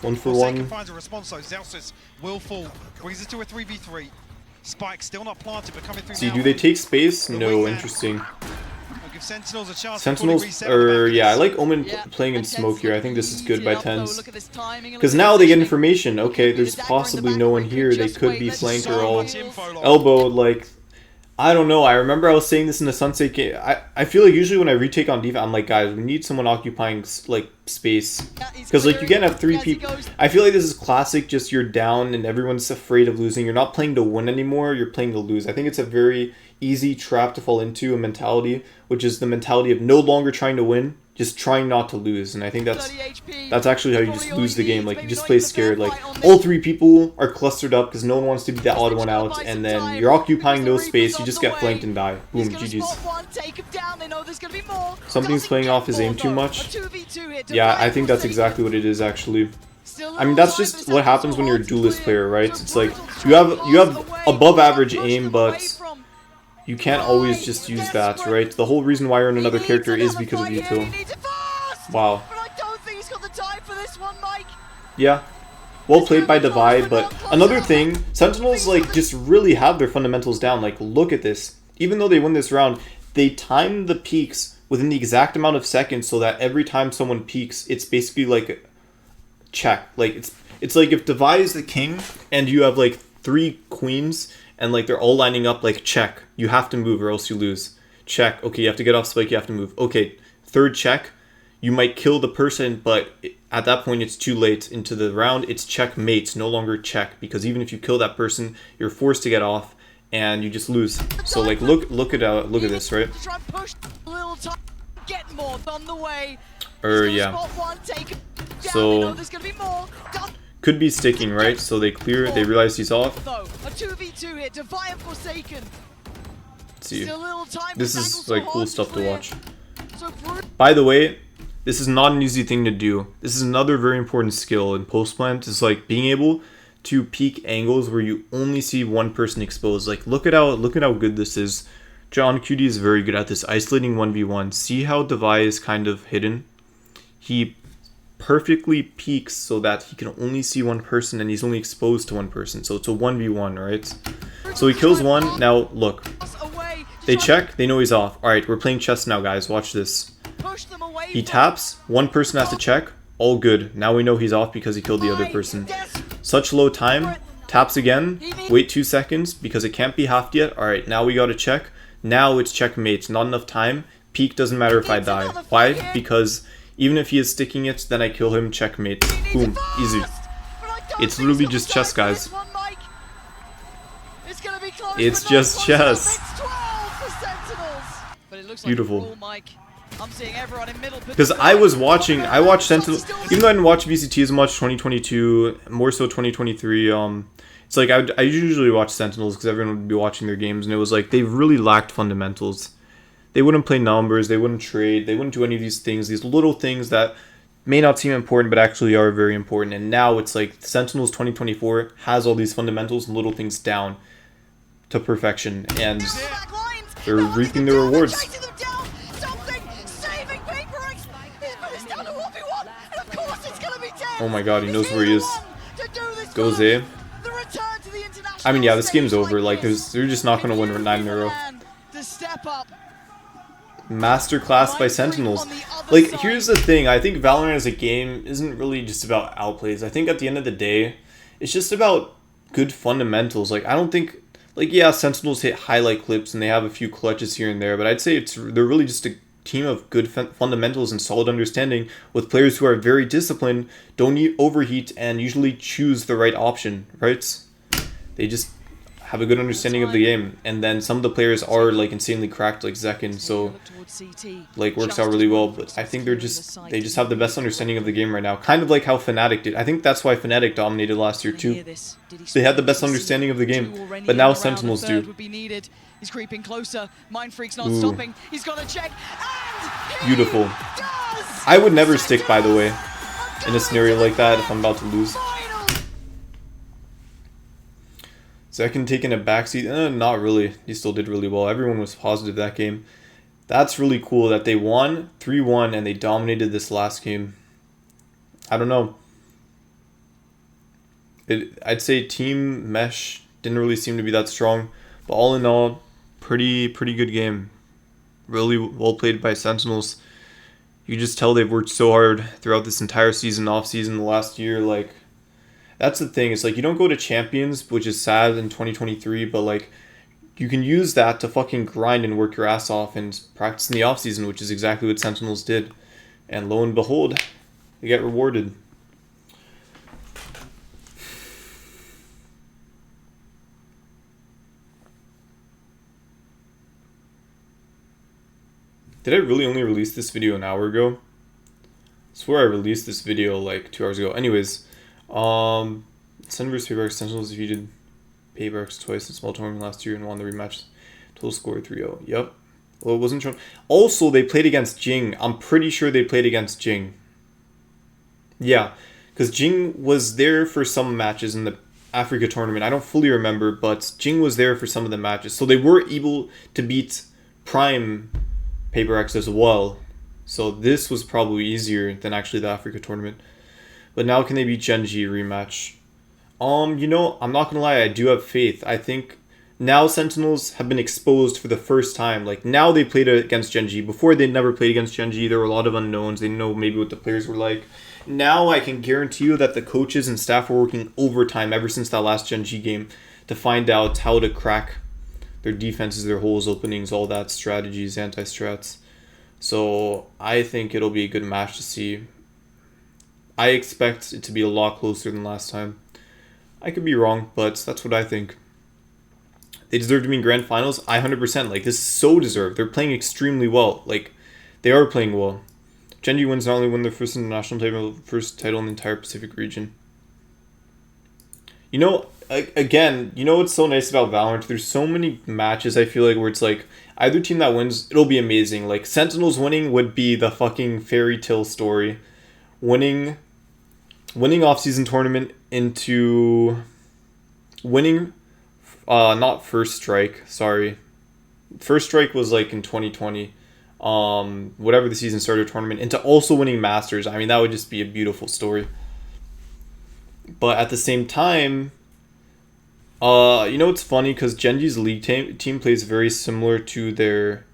1 for 1. Finds a response, so Zelsis will fall. Brings it to a 3v3. Spike still not planted, but coming through. See, do they take space? No, interesting. Sentinels a chance. Sentinels, yeah, I like Omen playing in smoke here. I think this is good by Tens. Because now they get information. Okay, there's possibly no one here. They could be flanked or all elbowed. Like, I don't know. I remember I was saying this in the Sunset game. I feel like usually when I retake on defense, I'm like, guys, we need someone occupying, like, space. Because, like, you can't have 3 people. I feel like this is classic, just you're down and everyone's afraid of losing. You're not playing to win anymore. You're playing to lose. I think it's a very easy trap to fall into, a mentality, which is the mentality of no longer trying to win, just trying not to lose. And I think that's actually how you just lose the game. Like, you just play scared. Like, all 3 people are clustered up because no one wants to be the odd one out, and then you're occupying no space, you just get flanked and die. Boom, GG's. Something's playing off his aim too much. Yeah, I think that's exactly what it is, actually. I mean, that's just what happens when you're a duelist player, right? It's like, you have above average aim, but you can't always just use that, right? The whole reason why you're in another character is because of util. Wow. Yeah. Well played by Devi, but another thing, Sentinels, like, just really have their fundamentals down. Like, look at this. Even though they win this round, they time the peaks within the exact amount of seconds so that every time someone peaks, it's basically like check. Like, it's like if Devi is the king and you have, like, 3 queens and, like, they're all lining up, like, check. You have to move or else you lose. Check. Okay, you have to get off spike, you have to move. Okay, 3rd check. You might kill the person, but at that point, it's too late into the round. It's checkmate, no longer check. Because even if you kill that person, you're forced to get off, and you just lose. So, like, look at this, right? Yeah. So... could be sticking, right? So they clear, they realize he's off. Let's see. This is like cool stuff to watch. By the way, this is not an easy thing to do. This is another very important skill in post plant, is like being able to peak angles where you only see one person exposed. Like look at how good this is. John QD is very good at this, isolating 1v1. See how Devi is kind of hidden? He perfectly peaks so that he can only see one person and he's only exposed to one person. So it's a 1v1, right? So he kills one. Now, look. They check. They know he's off. Alright, we're playing chess now, guys. Watch this. He taps. One person has to check. All good. Now we know he's off because he killed the other person. Such low time. Taps again. Wait 2 seconds because it can't be halved yet. Alright, now we gotta check. Now it's checkmate. Not enough time. Peak doesn't matter if I die. Why? Because even if he is sticking it, then I kill him. Checkmate. Boom. Easy. It's literally just chess, guys. It's just chess. Beautiful. Because I watched Sentinel, even though I didn't watch VCT as much, 2022, more so 2023, it's like I usually watch Sentinels because everyone would be watching their games, and it was like they really lacked fundamentals. They wouldn't play numbers, they wouldn't trade, they wouldn't do any of these things, these little things that may not seem important but actually are very important. And now it's like Sentinels 2024 has all these fundamentals and little things down to perfection, and they're reaping the rewards. Oh my god, he knows where he is. Goes A. I mean, yeah, this game's over. Like, they're just not going to win 9 in a row. Masterclass by Sentinels. Like, here's the thing. I think Valorant as a game isn't really just about outplays. I think at the end of the day, it's just about good fundamentals. Like, I don't think... Like, yeah, Sentinels hit highlight clips and they have a few clutches here and there, but I'd say they're really just a team of good fundamentals and solid understanding with players who are very disciplined, don't overheat, and usually choose the right option, right? They just have a good understanding of the game, and then some of the players are like insanely cracked, like Zekin, so like works out really well. But I think they just have the best understanding of the game right now, kind of like how Fnatic did. I think that's why Fnatic dominated last year too. They had the best understanding of the game, but now Sentinels do. He's creeping closer. Mind Freak's not stopping. He's got to check. And beautiful. I would never stick, by the way, in a scenario like that if I'm about to lose. Zekin taking a backseat. Not really. He still did really well. Everyone was positive that game. That's really cool that they won 3-1 and they dominated this last game. I don't know. I'd say team mesh didn't really seem to be that strong, but all in all, pretty good game. Really well played by Sentinels. You just tell they've worked so hard throughout this entire season, off season, the last year. Like, that's the thing. It's like you don't go to Champions, which is sad in 2023, but like you can use that to fucking grind and work your ass off and practice in the off season, which is exactly what Sentinels did. And lo and behold, they get rewarded. Did I really only release this video an hour ago? I swear I released this video like 2 hours ago. Anyways, Sun vs PaperX Sentinels defeated PaperX twice in small tournament last year and won the rematch. Total score 3-0. Yep. Well, it wasn't shown. Also, they played against Jing. I'm pretty sure they played against Jing. Yeah, because Jing was there for some matches in the Africa tournament. I don't fully remember, but Jing was there for some of the matches. So they were able to beat Prime PaperX as well. So this was probably easier than actually the Africa tournament. But now can they beat Genji rematch? You know, I'm not gonna lie, I do have faith. I think now Sentinels have been exposed for the first time. Like, now they played against Genji. Before, they'd never played against Genji. There were a lot of unknowns. They didn't know maybe what the players were like. Now I can guarantee you that the coaches and staff were working overtime ever since that last Genji game to find out how to crack their defenses, their holes, openings, all that, strategies, anti-strats. So I think it'll be a good match to see. I expect it to be a lot closer than last time. I could be wrong, but that's what I think. They deserve to be in grand finals. 100%. Like, this is so deserved. They're playing extremely well. Like, they are playing well. Genji wins not only win their first international title, first title in the entire Pacific region. You know, again, you know what's so nice about Valorant? There's so many matches, I feel like, where it's like, either team that wins, it'll be amazing. Like, Sentinels winning would be the fucking fairy tale story. Winning off-season tournament into... Winning... not First Strike, sorry. First Strike was like in 2020. whatever the season starter tournament, into also winning Masters. I mean, that would just be a beautiful story. But at the same time, you know, it's funny because Genji's league team plays very similar to their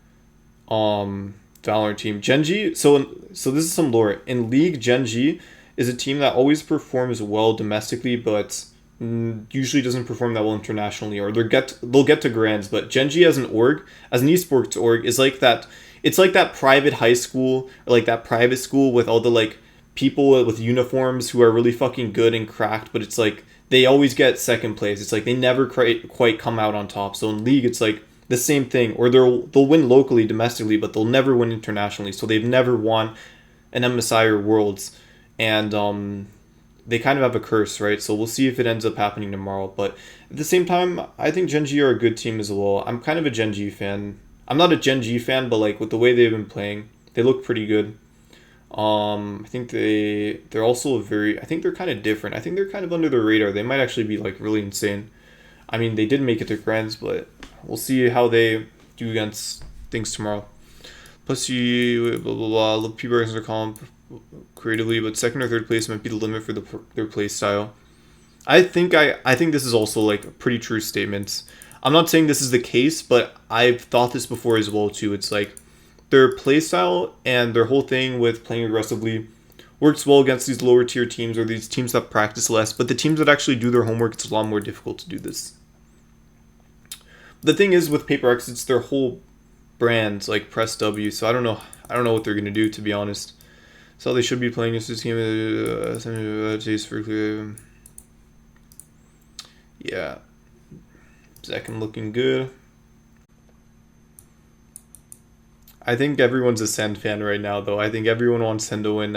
Valorant team. Genji, so this is some lore. In League, Genji is a team that always performs well domestically, but usually doesn't perform that well internationally, or they'll get to grands. But Genji as an org, as an esports org, is like that. It's like that private high school, or like that private school with all the like people with uniforms who are really fucking good and cracked, but it's like they always get second place. It's like they never quite come out on top. So in League, it's like the same thing, or they'll win locally, domestically, but they'll never win internationally. So they've never won an MSI or Worlds, and they kind of have a curse, right? So we'll see if it ends up happening tomorrow. But at the same time, I think Genji are a good team as well. I'm kind of a Genji fan. I'm not a Genji fan, but like with the way they've been playing, they look pretty good. I think they're also very. I think they're kind of different. I think they're kind of under the radar. They might actually be like really insane. I mean, they did make it to grands, but we'll see how they do against things tomorrow. Plus, you blah blah blah. Look, people are calm creatively, but second or third place might be the limit for their play style. I think this is also like a pretty true statement. I'm not saying this is the case, but I've thought this before as well too. It's like their playstyle and their whole thing with playing aggressively works well against these lower tier teams, or these teams that practice less, but the teams that actually do their homework, it's a lot more difficult to do this. The thing is with PaperX, it's their whole brand, like Press W, so I don't know what they're going to do, to be honest. So they should be playing against this game. Yeah. Second looking good. I think everyone's a Send fan right now, though. I think everyone wants Send to win.